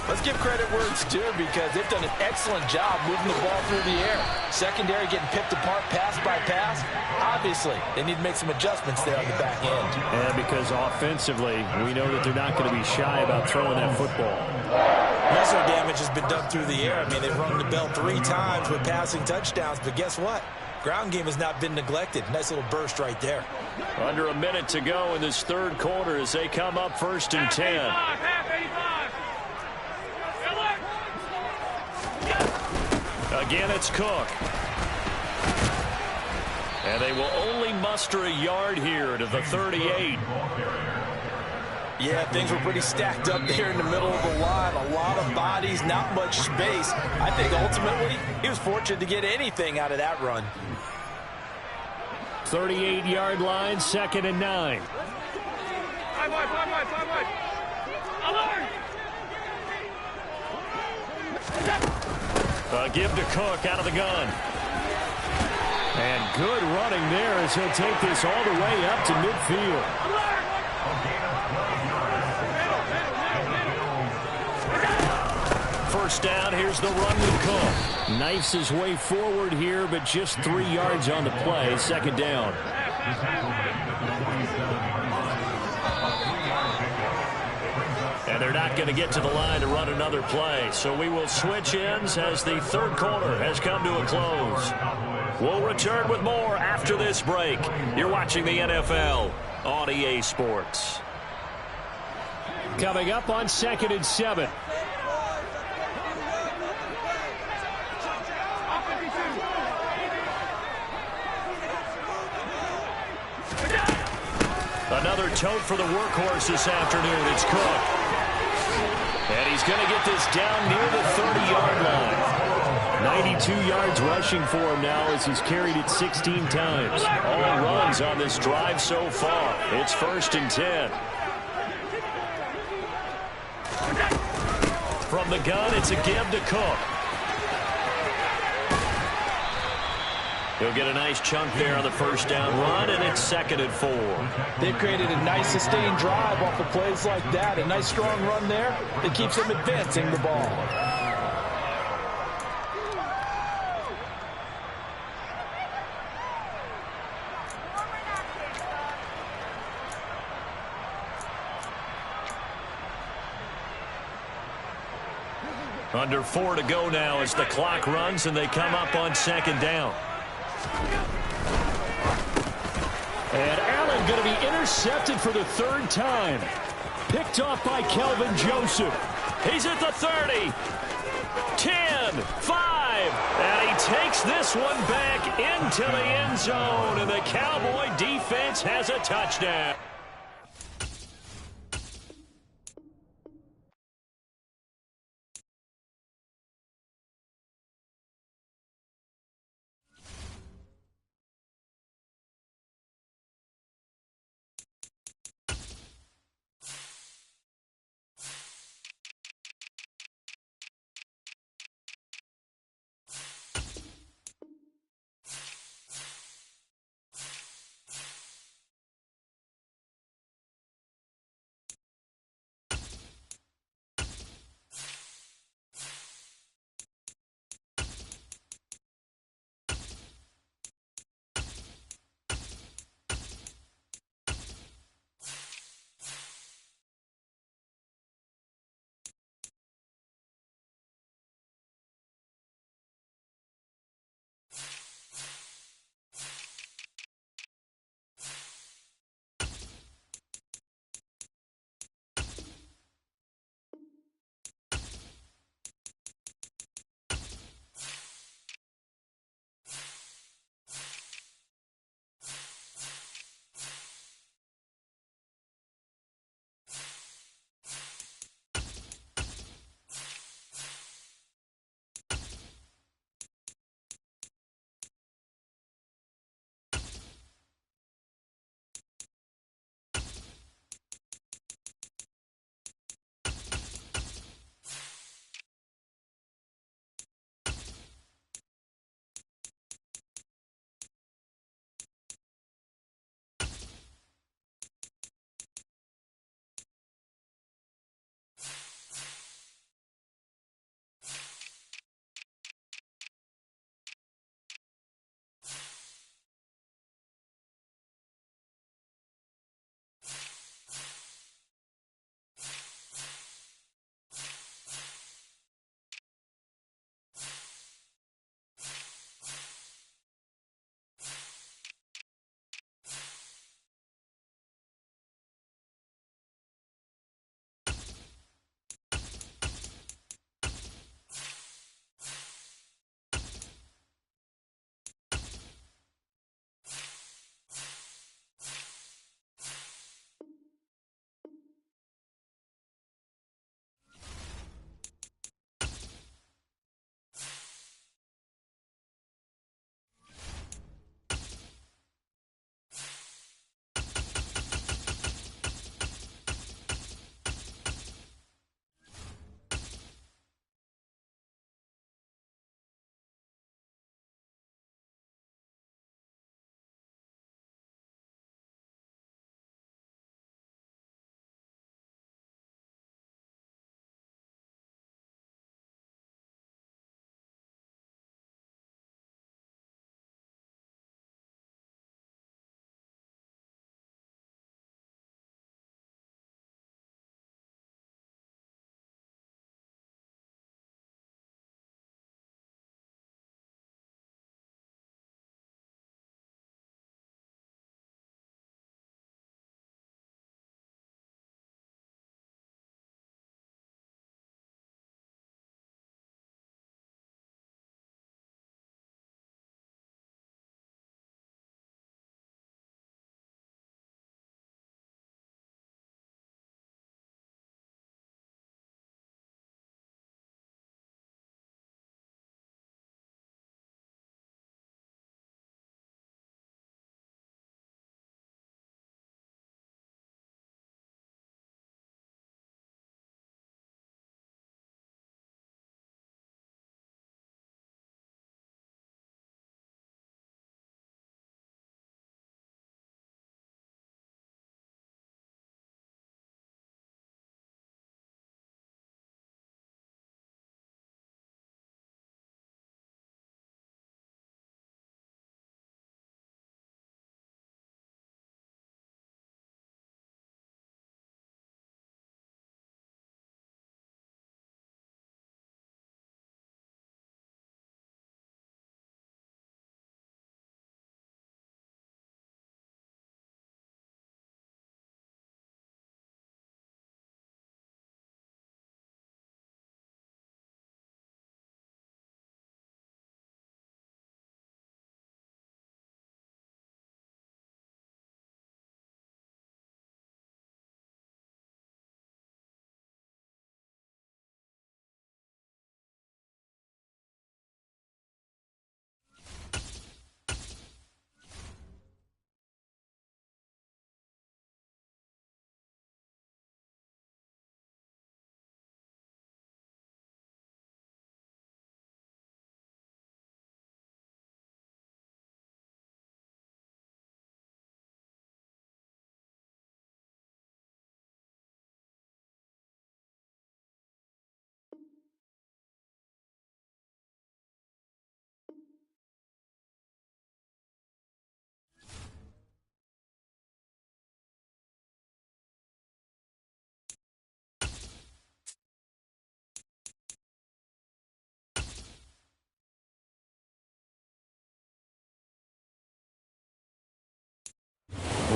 let's give credit where it's due because they've done an excellent job moving the ball through the air. Secondary getting picked apart pass by pass. Obviously, they need to make some adjustments there on the back end. And because offensively, we know that they're not going to be shy about throwing that football. Most of the damage has been done through the air. I mean, they've rung the bell 3 times with passing touchdowns, but guess what? Ground game has not been neglected. Nice little burst right there. Under a minute to go in this third quarter as they come up first and 10. Again, it's Cook. And they will only muster a yard here to the 38. Yeah, things were pretty stacked up there in the middle of the line. A lot of bodies, not much space. I think ultimately he was fortunate to get anything out of that run. 38-yard line, 2nd and 9. Give to Cook out of the gun. And good running there as he'll take this all the way up to midfield. First down, here's the run with Cook. Knifes his way forward here, but just 3 yards on the play. 2nd down. And they're not going to get to the line to run another play. So we will switch ends as the third quarter has come to a close. We'll return with more after this break. You're watching the NFL on EA Sports. Coming up on 2nd and 7. Another tote for the workhorse this afternoon. It's Cook. And he's going to get this down near the 30-yard line. 92 yards rushing for him now as he's carried it 16 times. All runs on this drive so far. It's 1st and 10. From the gun, it's a give to Cook. He'll get a nice chunk there on the first down run, and it's 2nd and 4. They've created a nice sustained drive off of plays like that. A nice strong run there that keeps them advancing the ball. Under 4 to go now as the clock runs, and they come up on 2nd down. And Allen going to be intercepted for the 3rd time. Picked off by Kelvin Joseph. He's at the 30. 10, 5. And he takes this one back into the end zone. And the Cowboy defense has a touchdown.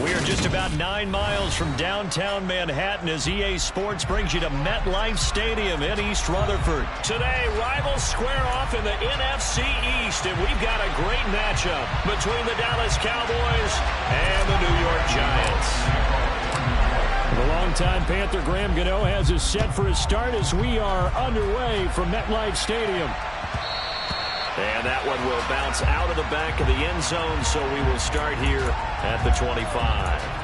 We are just about 9 miles from downtown Manhattan as EA Sports brings you to MetLife Stadium in East Rutherford. Today, rivals square off in the NFC East, and we've got a great matchup between the Dallas Cowboys and the New York Giants. The longtime Panther Graham Gano has us set for his start as we are underway from MetLife Stadium. And that one will bounce out of the back of the end zone, so we will start here at the 25.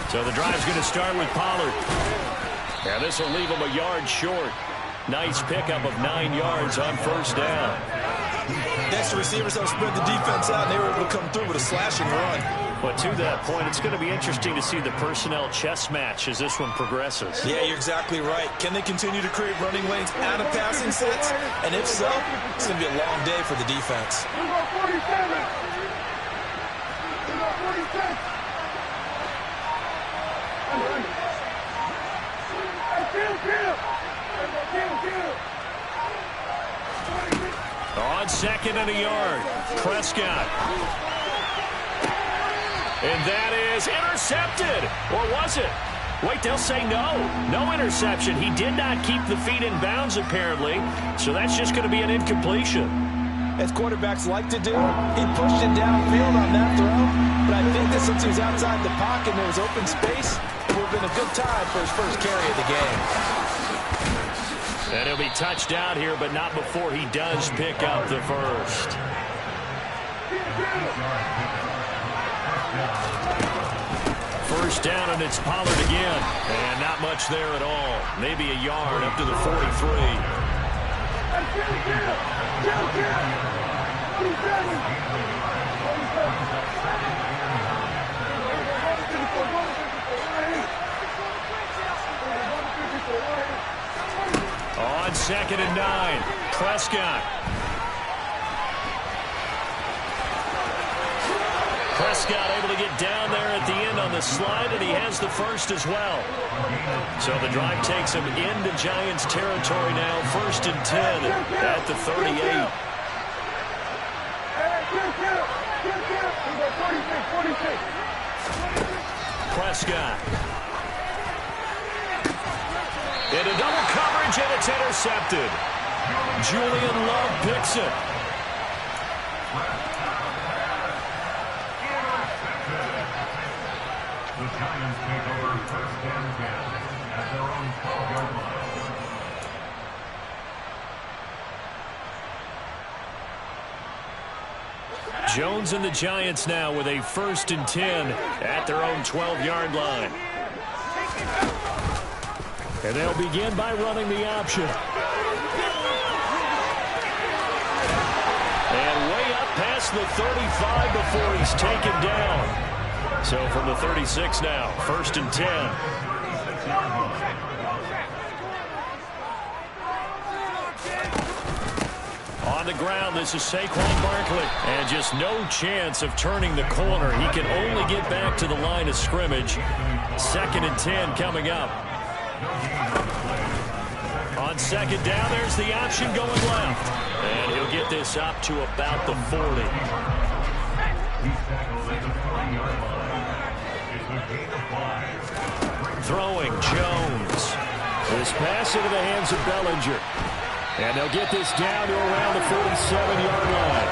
So the drive's going to start with Pollard. And this will leave him a yard short. Nice pickup of 9 yards on first down. Next, the receivers help spread the defense out, and they were able to come through with a slashing run. But to that point, it's going to be interesting to see the personnel chess match as this one progresses. Yeah, you're exactly right. Can they continue to create running lanes out of passing sets? And if so, it's going to be a long day for the defense. On second and a yard, Prescott. And that is intercepted. Or was it? Wait, they'll say no. No interception. He did not keep the feet in bounds, apparently. So that's just going to be an incompletion. As quarterbacks like to do, he pushed it downfield on that throw. But I think that since he was outside the pocket and there was open space, it would have been a good time for his first carry of the game. And he'll be touched down here, but not before he does pick up the first. First down, and it's Pollard again. And not much there at all. Maybe a yard up to the 43. On second and 9, Prescott. Prescott able to get down there at the end on the slide, and he has the first as well. So the drive takes him into Giants territory now. First and 10 at the 38. Prescott. Into double coverage, and it's intercepted. Julian Love picks it. The Giants take over first and 10 at their own 12-yard line. Jones and the Giants now with a first and 10 at their own 12-yard line. And they'll begin by running the option. And way up past the 35 before he's taken down. So from the 36 now, first and 10. On the ground, this is Saquon Barkley. And just no chance of turning the corner. He can only get back to the line of scrimmage. Second and 10 coming up. On second down, there's the option going left. And he'll get this up to about the 40. Throwing, Jones. This pass into the hands of Bellinger. And they'll get this down to around the 47-yard line.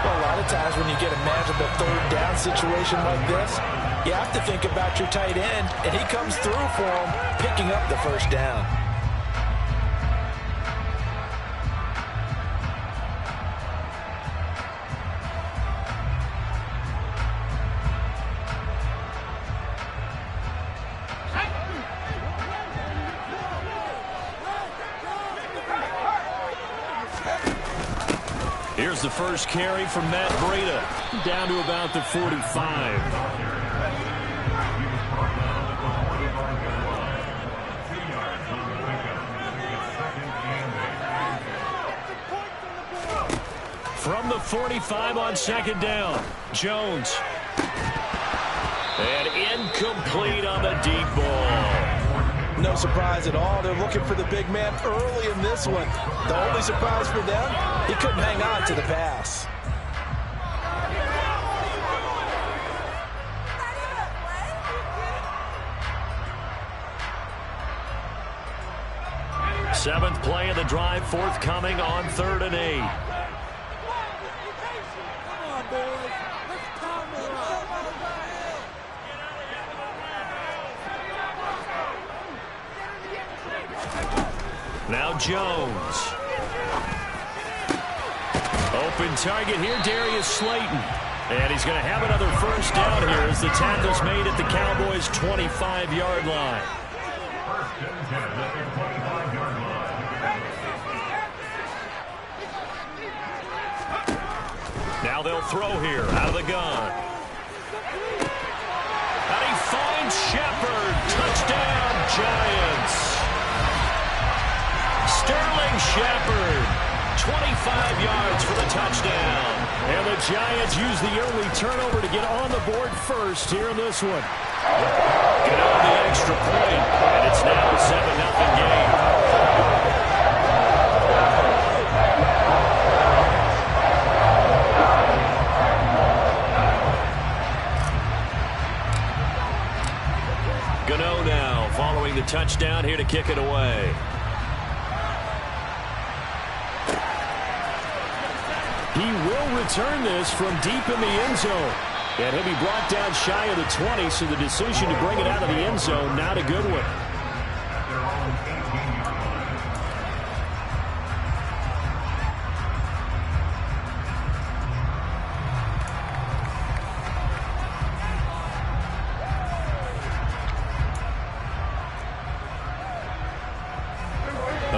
Well, a lot of times when you get a matchup at third down situation like this, you have to think about your tight end, and he comes through for him, picking up the first down. the first carry from Matt Breida. Down to about the 45. From the 45 on second down, Jones. And incomplete on the deep ball. No surprise at all. They're looking for the big man early in this one. The only surprise for them, he couldn't hang on to the pass. Seventh play of the drive forthcoming on 3rd and 8. Now Jones. Open target here, Darius Slayton. And he's going to have another first down here as the tackle's made at the Cowboys' 25-yard line. First and 10 at the 25-yard line. Now they'll throw here out of the gun. And he finds Shepard. Touchdown, Giants. Sterling Shepard, 25 yards for the touchdown. And the Giants use the early turnover to get on the board first here in this one. Get on the extra point, and it's now a 7-0 game. Gano now following the touchdown here to kick it away. He will return this from deep in the end zone. And he'll be brought down shy of the 20, so the decision to bring it out of the end zone, not a good one.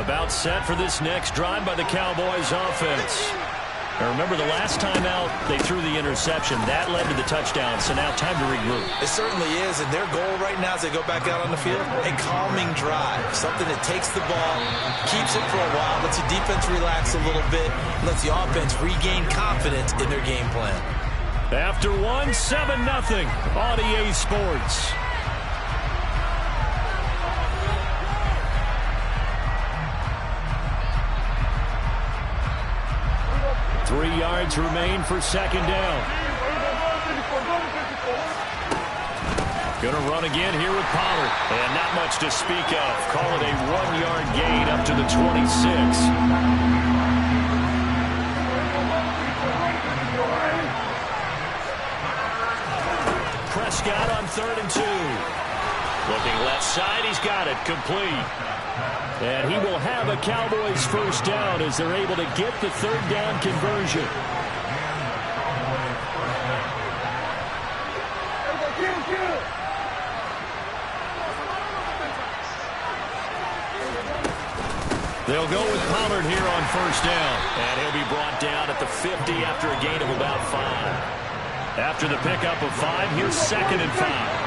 About set for this next drive by the Cowboys offense. Now remember, the last time out, they threw the interception. That led to the touchdown, so now time to regroup. It certainly is, and their goal right now as they go back out on the field, a calming drive. Something that takes the ball, keeps it for a while, lets the defense relax a little bit, lets the offense regain confidence in their game plan. After one, 7-0 on EA Sports. 3 yards remain for second down. Gonna run again here with Pollard. And not much to speak of. Call it a 1-yard gain up to the 26. Prescott on 3rd and 2. Looking left side, he's got it, complete. And he will have a Cowboys first down as they're able to get the 3rd down conversion. They'll go with Pollard here on first down. And he'll be brought down at the 50 after a gain of about 5. After the pickup of 5, here's 2nd and 5.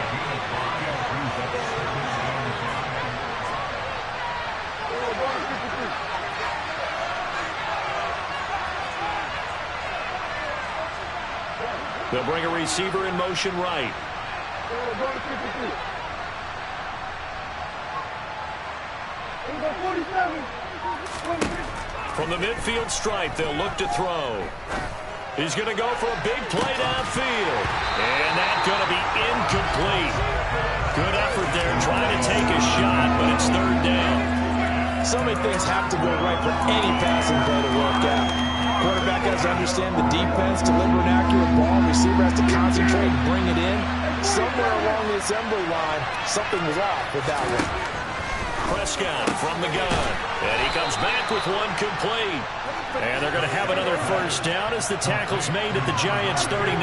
They'll bring a receiver in motion right. From the midfield stripe, they'll look to throw. He's going to go for a big play downfield. And that's going to be incomplete. Good effort there trying to take a shot, but it's 3rd down. So many things have to go right for any passing play to work out. Quarterback has to understand the defense, deliver an accurate ball. Receiver has to concentrate and bring it in. Somewhere along the assembly line, something was off with that one. Prescott from the gun. And he comes back with one complete. And they're going to have another first down as the tackle's made at the Giants' 39.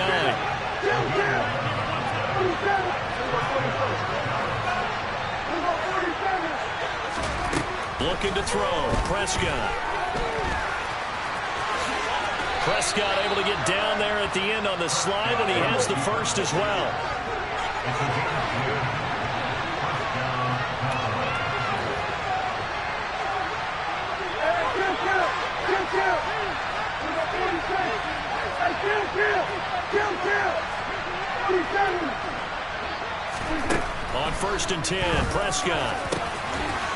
Looking to throw. Prescott. Prescott able to get down there at the end on the slide, and he has the first as well. On 1st and 10, Prescott.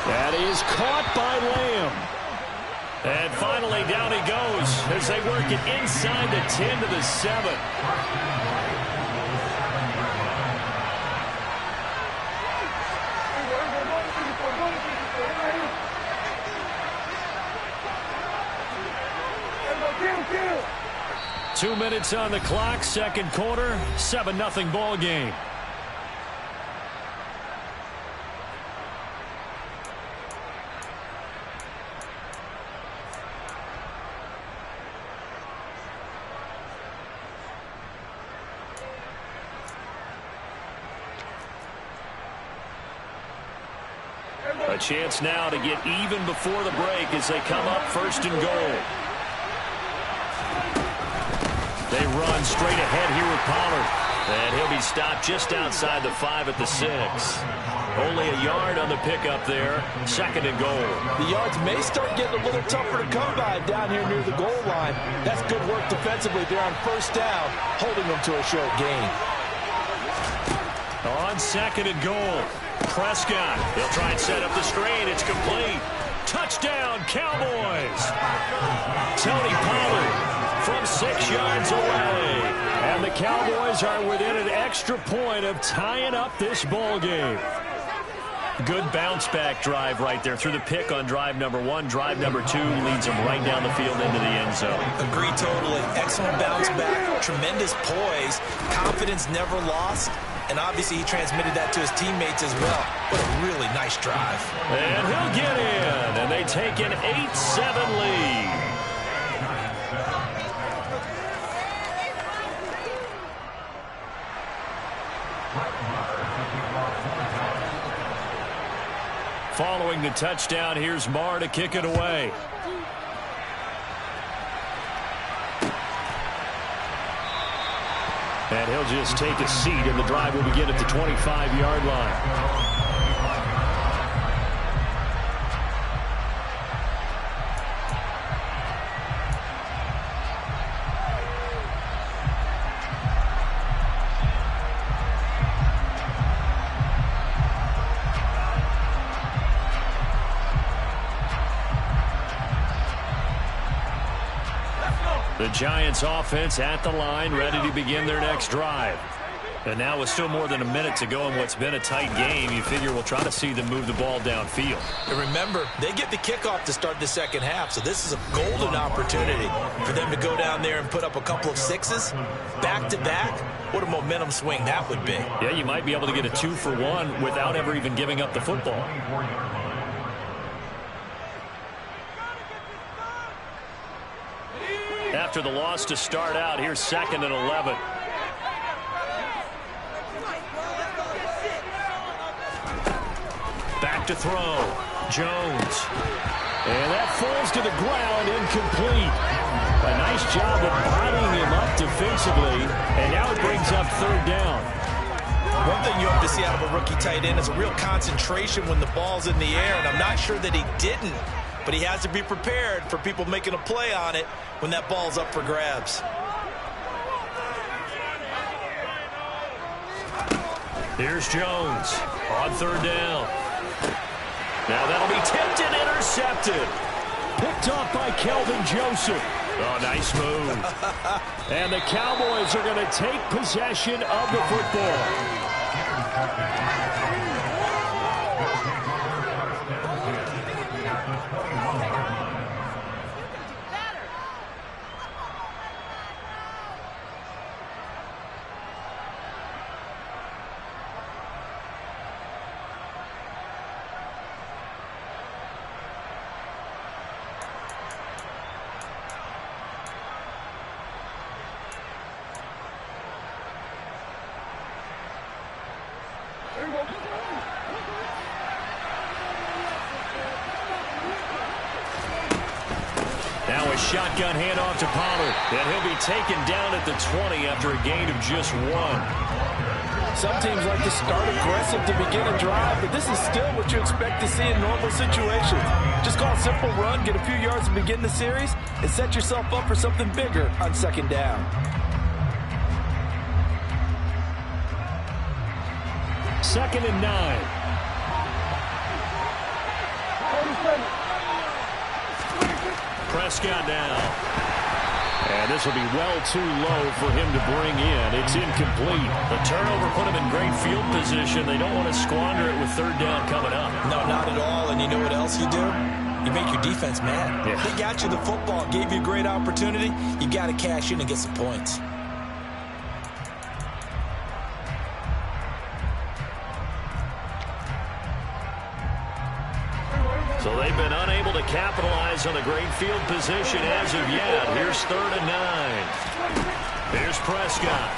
That is caught by Lamb. And finally, down he goes as they work it inside the 10 to the 7. Two minutes on the clock, second quarter, 7-0 ball game. A chance now to get even before the break as they come up 1st and goal. They run straight ahead here with Pollard. And he'll be stopped just outside the 5 at the 6. Only a yard on the pickup there. 2nd and goal. The yards may start getting a little tougher to come by down here near the goal line. That's good work defensively there on 1st down, holding them to a short gain. On 2nd and goal, Prescott. He'll try and set up the screen. It's complete. Touchdown, Cowboys. Tony Pollard from 6 yards away. And the Cowboys are within an extra point of tying up this ball game. Good bounce-back drive right there through the pick on drive number 1. Drive number 2 leads them right down the field into the end zone. Agree totally. Excellent bounce back. Tremendous poise. Confidence never lost. And obviously he transmitted that to his teammates as well. What a really nice drive. And he'll get in. And they take an 8-7 lead. Following the touchdown, here's Marr to kick it away. And he'll just take a seat, and the drive will begin at the 25-yard line. The Giants offense at the line, ready to begin their next drive. And now with still more than a minute to go in what's been a tight game, you figure we'll try to see them move the ball downfield. And remember, they get the kickoff to start the second half, so this is a golden opportunity for them to go down there and put up a couple of 6s back-to-back. What a momentum swing that would be. Yeah, you might be able to get a 2-for-1 without ever even giving up the football. After the loss to start out, here's 2nd and 11. Back to throw. Jones. And that falls to the ground, incomplete. A nice job of bodying him up defensively, and now it brings up 3rd down. One thing you hope to see out of a rookie tight end is a real concentration when the ball's in the air, and I'm not sure that he didn't. But he has to be prepared for people making a play on it when that ball's up for grabs. Here's Jones on 3rd down. Now that'll be tipped and intercepted. Picked off by Kelvin Joseph. Oh, nice move. And the Cowboys are going to take possession of the football. shotgun handoff to Pollard. And he'll be taken down at the 20 after a gain of just 1. Some teams like to start aggressive to begin a drive, but this is still what you expect to see in normal situations. Just call a simple run, get a few yards to begin the series, and set yourself up for something bigger on second down. Second and 9. Prescott now. And this will be well too low for him to bring in. It's incomplete. The turnover put him in great field position. They don't want to squander it with third down coming up. No, not at all. And you know what else you do? You make your defense mad. Yeah. They got you the football, gave you a great opportunity. You got to cash in and get some points. So they've been unable to capitalize on the great field position as of yet. Here's 3rd and 9. Here's Prescott.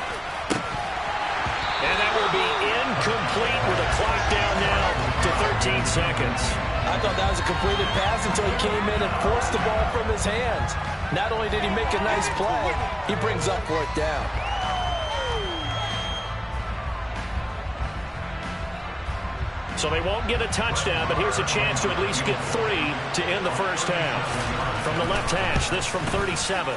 And that will be incomplete with a clock down now to 13 seconds. I thought that was a completed pass until he came in and forced the ball from his hands. Not only did he make a nice play, he brings up 4th down. So they won't get a touchdown, but here's a chance to at least get 3 to end the first half. From the left hash, this from 37.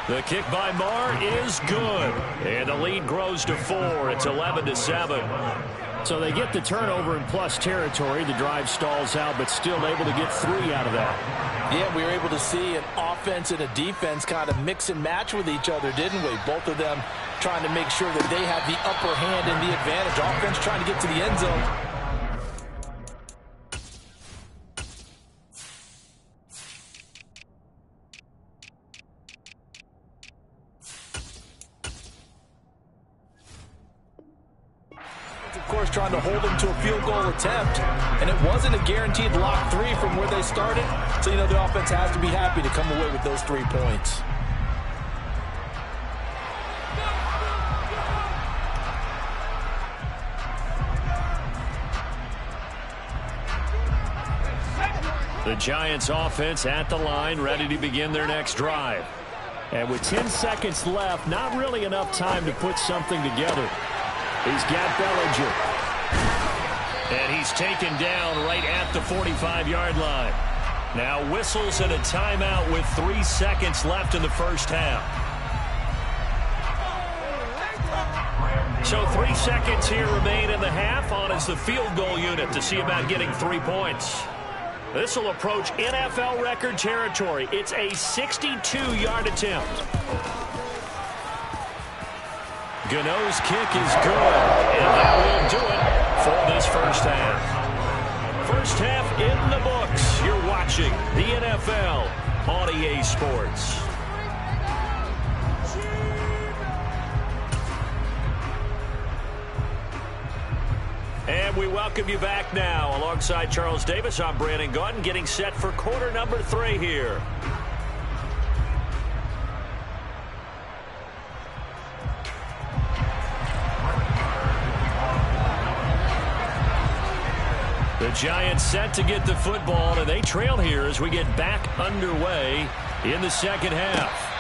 The kick by Marr is good. And the lead grows to 4. It's 11-7. So they get the turnover in plus territory. The drive stalls out, but still able to get 3 out of that. Yeah, we were able to see an offense and a defense kind of mix and match with each other, didn't we? Both of them trying to make sure that they have the upper hand and the advantage. Offense trying to get to the end zone. Of course, trying to hold them to a field goal attempt, and it wasn't a guaranteed lock 3 from where they started, so you know the offense has to be happy to come away with those 3 points. The Giants offense at the line, ready to begin their next drive. And with 10 seconds left, not really enough time to put something together. He's got Bellinger. And he's taken down right at the 45-yard line. Now whistles and a timeout with 3 seconds left in the first half. So 3 seconds here remain in the half. On is the field goal unit to see about getting 3 points. This will approach NFL record territory. It's a 62-yard attempt. Gano's kick is good, and that will do it for this first half. First half in the books. You're watching the NFL on EA Sports. And we welcome you back now. Alongside Charles Davis, I'm Brandon Gaudin, getting set for quarter number 3 here. The Giants set to get the football, and they trail here as we get back underway in the second half.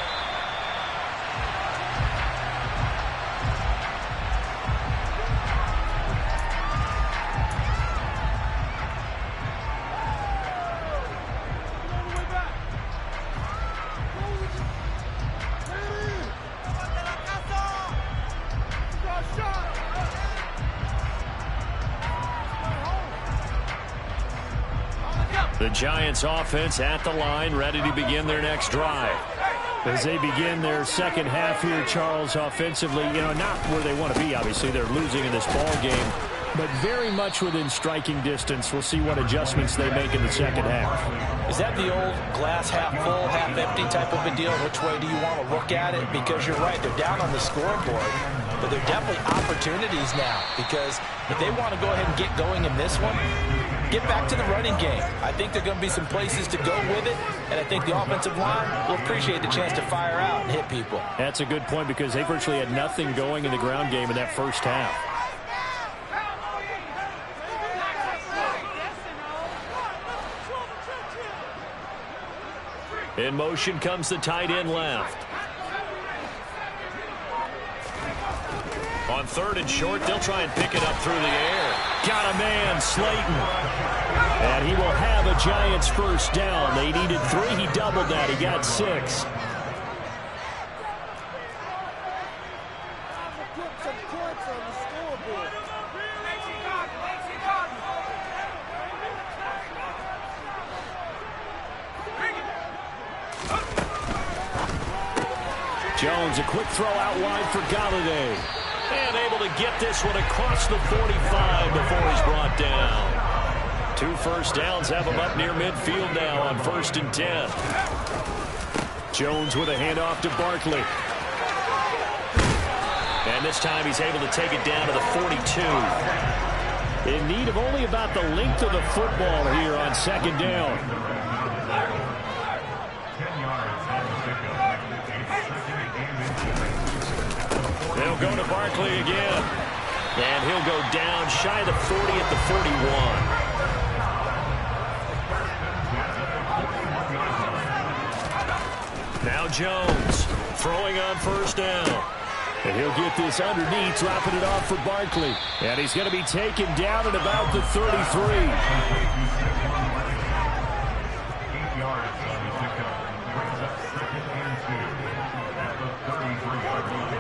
The Giants offense at the line, ready to begin their next drive. As they begin their second half here, Charles, offensively, not where they want to be, obviously. They're losing in this ball game, but very much within striking distance. We'll see what adjustments they make in the second half. Is that the old glass half full, half empty type of a deal? Which way do you want to look at it? Because you're right, they're down on the scoreboard, but they're definitely opportunities now, because if they want to go ahead and get going in this one, get back to the running game. I think there are going to be some places to go with it, and I think the offensive line will appreciate the chance to fire out and hit people. That's a good point, because they virtually had nothing going in the ground game in that first half. In motion comes the tight end left. On 3rd and short, they'll try and pick it up through the air. Got a man, Slayton. And he will have a Giants first down. They needed 3. He doubled that. He got 6. Jones, a quick throw out wide for Galladay. And able to get this one across the 45 before he's brought down. 2 first downs have him up near midfield now on 1st and 10. Jones with a handoff to Barkley. And this time he's able to take it down to the 42. In need of only about the length of the football here on 2nd down. 10 yards on the pickup. They'll go to Barkley again. And he'll go down shy of the 40 at the 41. Now Jones throwing on 1st down. And he'll get this underneath, dropping it off for Barkley. And he's going to be taken down at about the 33. 8 yards on the pickup. Brings up 2nd and 2 at the 33-yard line.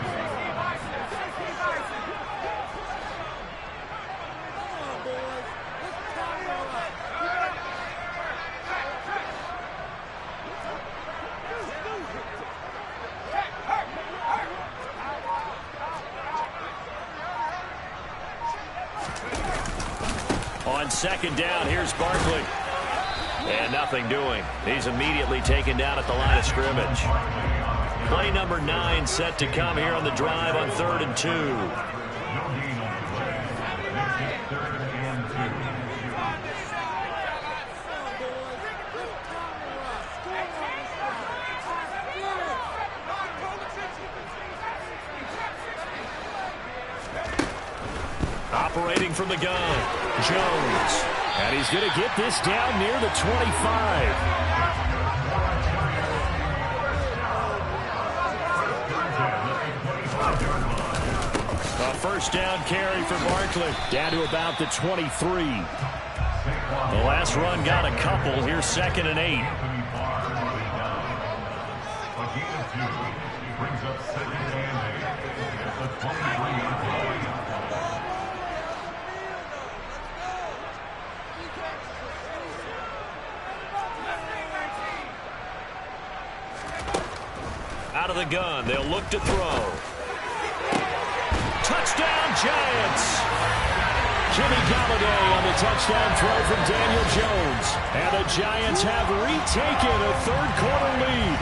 On 2nd down, here's Barkley. And nothing doing. He's immediately taken down at the line of scrimmage. Play number 9 set to come here on the drive on 3rd and 2. Operating from the gun, Jones. And he's going to get this down near the 25. A 1st down carry for Barkley. Down to about the 23. The last run got a couple. Here's 2nd and 8. A gain of 2 brings up 2nd and 8 at the 23-yard line. Out of the gun, they'll look to throw. Touchdown, Giants! Jimmy Galladay on the touchdown throw from Daniel Jones. And the Giants have retaken a 3rd-quarter lead.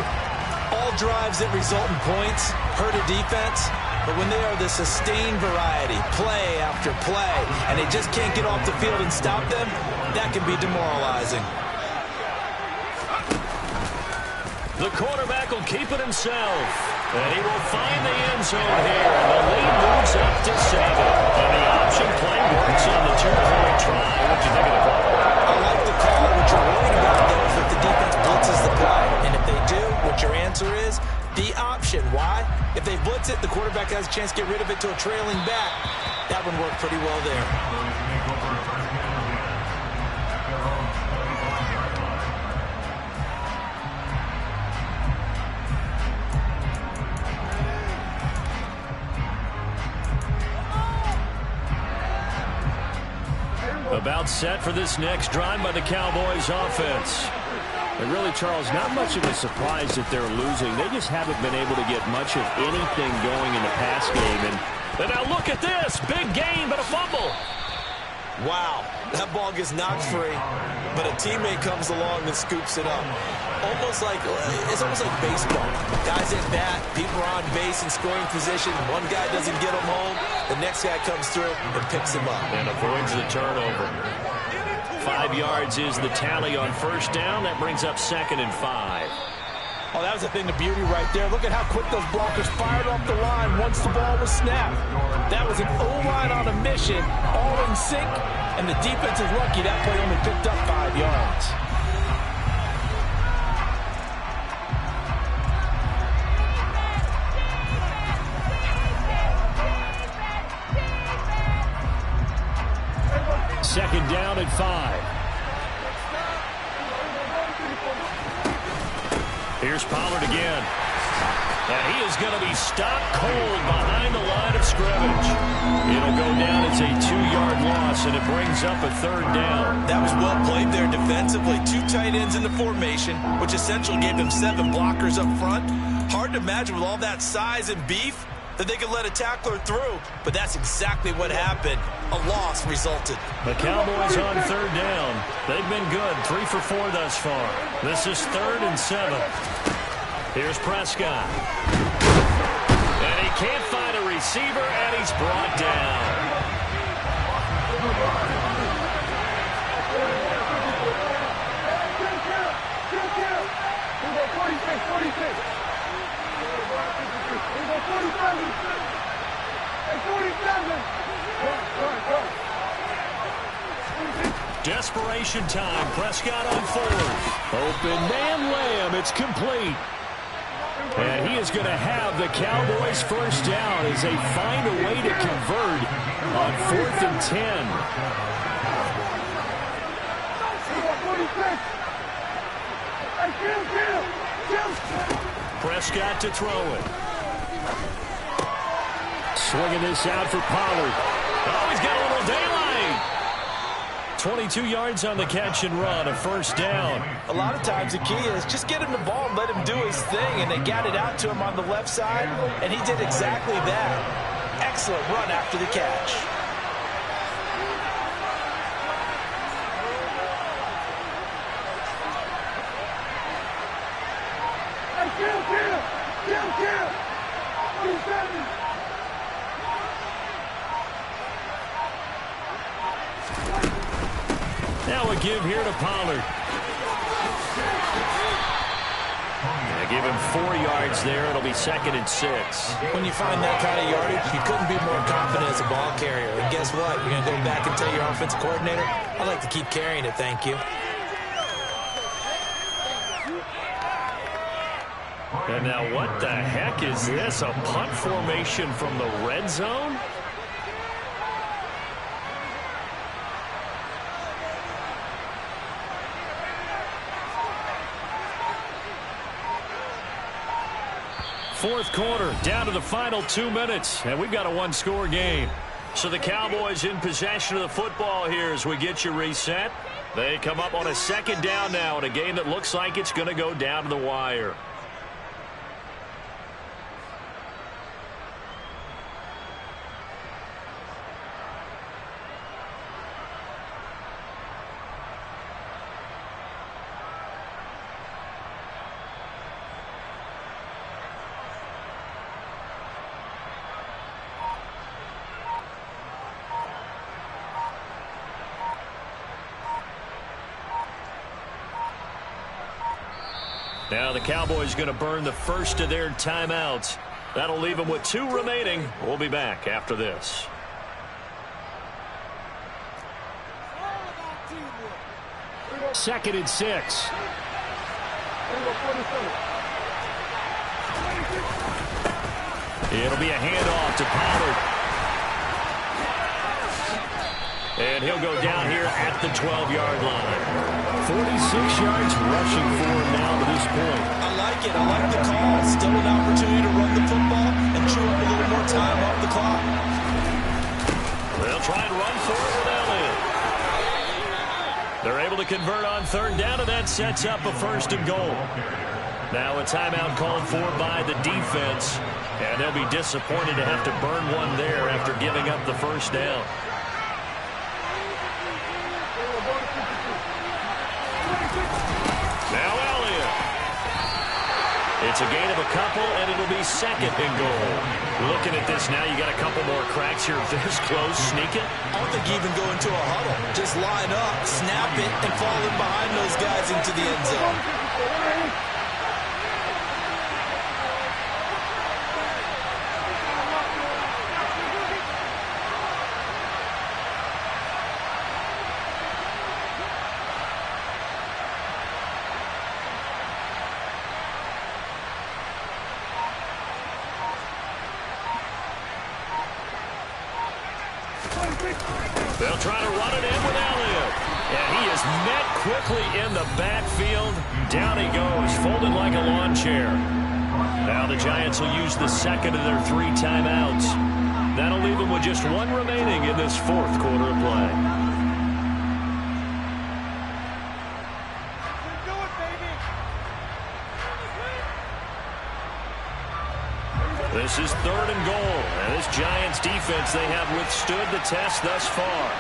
All drives that result in points hurt a defense, but when they are the sustained variety, play after play, and they just can't get off the field and stop them, that can be demoralizing. The quarterback will keep it himself. And he will find the end zone here. And the lead moves up to 7. And the option play works on the 2-point try. What do you think of the call? I like the call. What you're worried about, though, is if the defense blitzes the play. And if they do, what your answer is, the option. Why? If they blitz it, the quarterback has a chance to get rid of it to a trailing back. That one worked pretty well there. About set for this next drive by the Cowboys offense. And really, Charles, not much of a surprise that they're losing. They just haven't been able to get much of anything going in the pass game. And now look at this. Big gain, but a fumble. Wow, that ball gets knocked free, but a teammate comes along and scoops it up. It's almost like baseball. Guys at bat, people are on base in scoring position. One guy doesn't get him home. The next guy comes through and picks him up. And avoids the turnover. 5 yards is the tally on 1st down. That brings up 2nd and 5. Oh, that was a thing of beauty right there. Look at how quick those blockers fired off the line once the ball was snapped. That was an O-line on a mission, all in sync, and the defense is lucky that play only picked up 5 yards. second down at 5. Here's Pollard again. And he is going to be stopped cold behind the line of scrimmage. It'll go down as a 2-yard loss, and it brings up a third down. That was well played there defensively. 2 tight ends in the formation, which essentially gave them 7 blockers up front. Hard to imagine with all that size and beef that they could let a tackler through, but that's exactly what happened. A loss resulted. The Cowboys on third down. They've been good, 3 for 4 thus far. This is 3rd and 7. Here's Prescott. And he can't find a receiver, and he's brought down. Desperation time. Prescott on 4th. Open man Lamb. It's complete. And he is going to have the Cowboys first down as they find a way to convert on 4th and 10. Prescott to throw it. Swinging this out for Pollard. Oh, he's got a little daylight. 22 yards on the catch and run, a first down. A lot of times the key is just get him the ball and let him do his thing, and they got it out to him on the left side, and he did exactly that. Excellent run after the catch. Now a give here to Pollard. They give him 4 yards there. It'll be 2nd and 6. When you find that kind of yardage, you couldn't be more confident as a ball carrier. And guess what? You're going to go back and tell your offensive coordinator, I'd like to keep carrying it, thank you. And now what the heck is this? A punt formation from the red zone? Fourth quarter, down to the final 2 minutes, and we've got a 1-score game. So the Cowboys in possession of the football here as we get you reset. They come up on a 2nd down now in a game that looks like it's going to go down to the wire. Now the Cowboys going to burn the first of their timeouts. That'll leave them with 2 remaining. We'll be back after this. Second and 6. It'll be a handoff to Pollard. And he'll go down here at the 12-yard line. 46 yards rushing for him now to this point. I like it. I like the call. Still an opportunity to run the football and chew up a little more time off the clock. They'll try and run for it with Elliott. They're able to convert on 3rd down, and that sets up a 1st and goal. Now a timeout called for by the defense, and they'll be disappointed to have to burn one there after giving up the 1st down. Now Elliott. It's a gain of a couple, and it'll be 2nd and goal. Looking at this now, you got a couple more cracks here. This close, sneak it. I don't think you even go into a huddle. Just line up, snap it, and fall in behind those guys into the end zone. They'll try to run it in with Elliott. And he is met quickly in the backfield. Down he goes, folded like a lawn chair. Now the Giants will use the second of their 3 timeouts. That'll leave them with just 1 remaining in this 4th quarter of play. This is 3rd and goal. And this Giants defense, they have withstood the test thus far.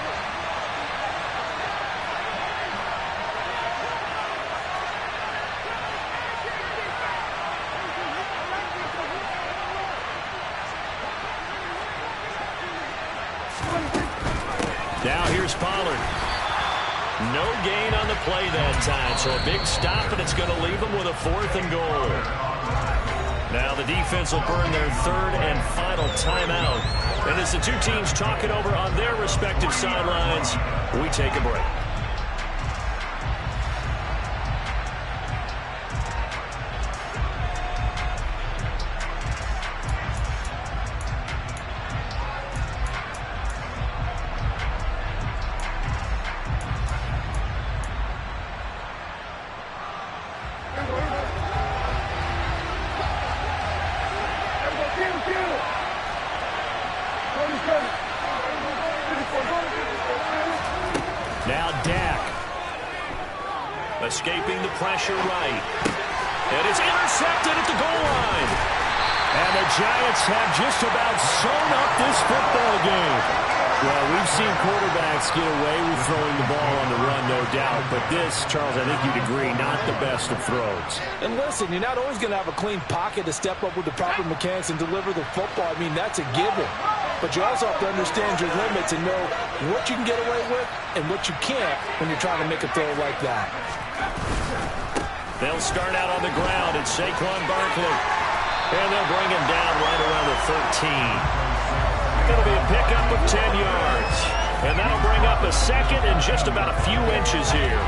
Now here's Pollard. No gain on the play that time, so a big stop, and it's going to leave them with a 4th and goal. Now the defense will burn their 3rd and final timeout. And as the 2 teams talk it over on their respective sidelines, we take a break. Now Dak. Escaping the pressure right. And it's intercepted at the goal line. And the Giants have just about sewn up this football game. Well, we've seen quarterbacks get away with throwing the ball on the run, no doubt. But this, Charles, I think you'd agree, not the best of throws. And listen, you're not always going to have a clean pocket to step up with the proper mechanics and deliver the football. I mean, that's a given. But you also have to understand your limits and know what you can get away with and what you can't when you're trying to make a throw like that. They'll start out on the ground. It's Saquon Barkley. And they'll bring him down right around the 13. It'll be a pickup of 10 yards. And that'll bring up a 2nd and just about a few inches here.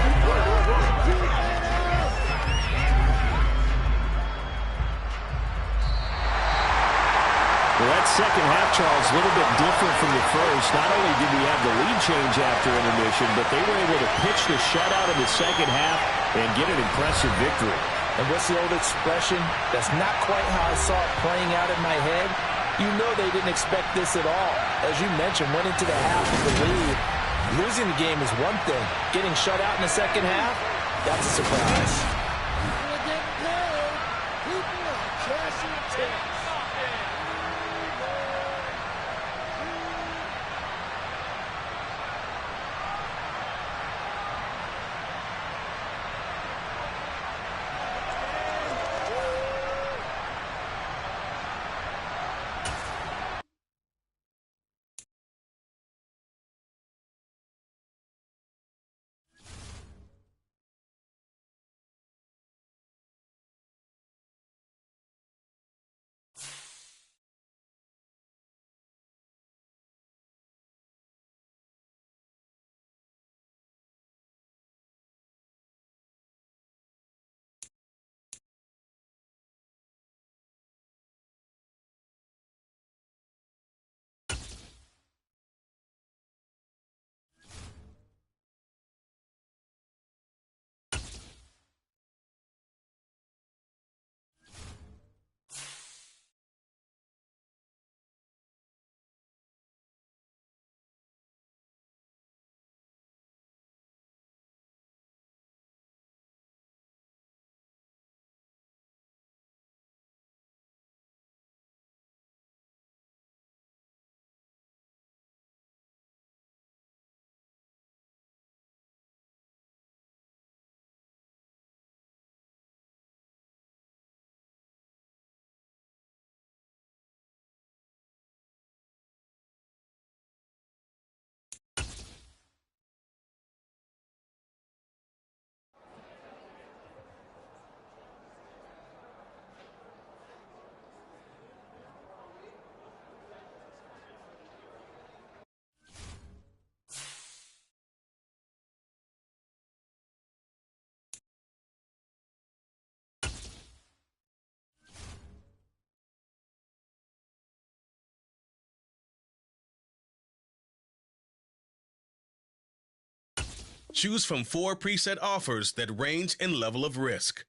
Well, that second half, Charles, a little bit different from the first. Not only did we have the lead change after intermission, but they were able to pitch the shutout in the second half and get an impressive victory. And what's the old expression? That's not quite how I saw it playing out in my head. You know they didn't expect this at all. As you mentioned, went into the half with the lead. Losing the game is one thing. Getting shut out in the second half, that's a surprise. Choose from 4 preset offers that range in level of risk.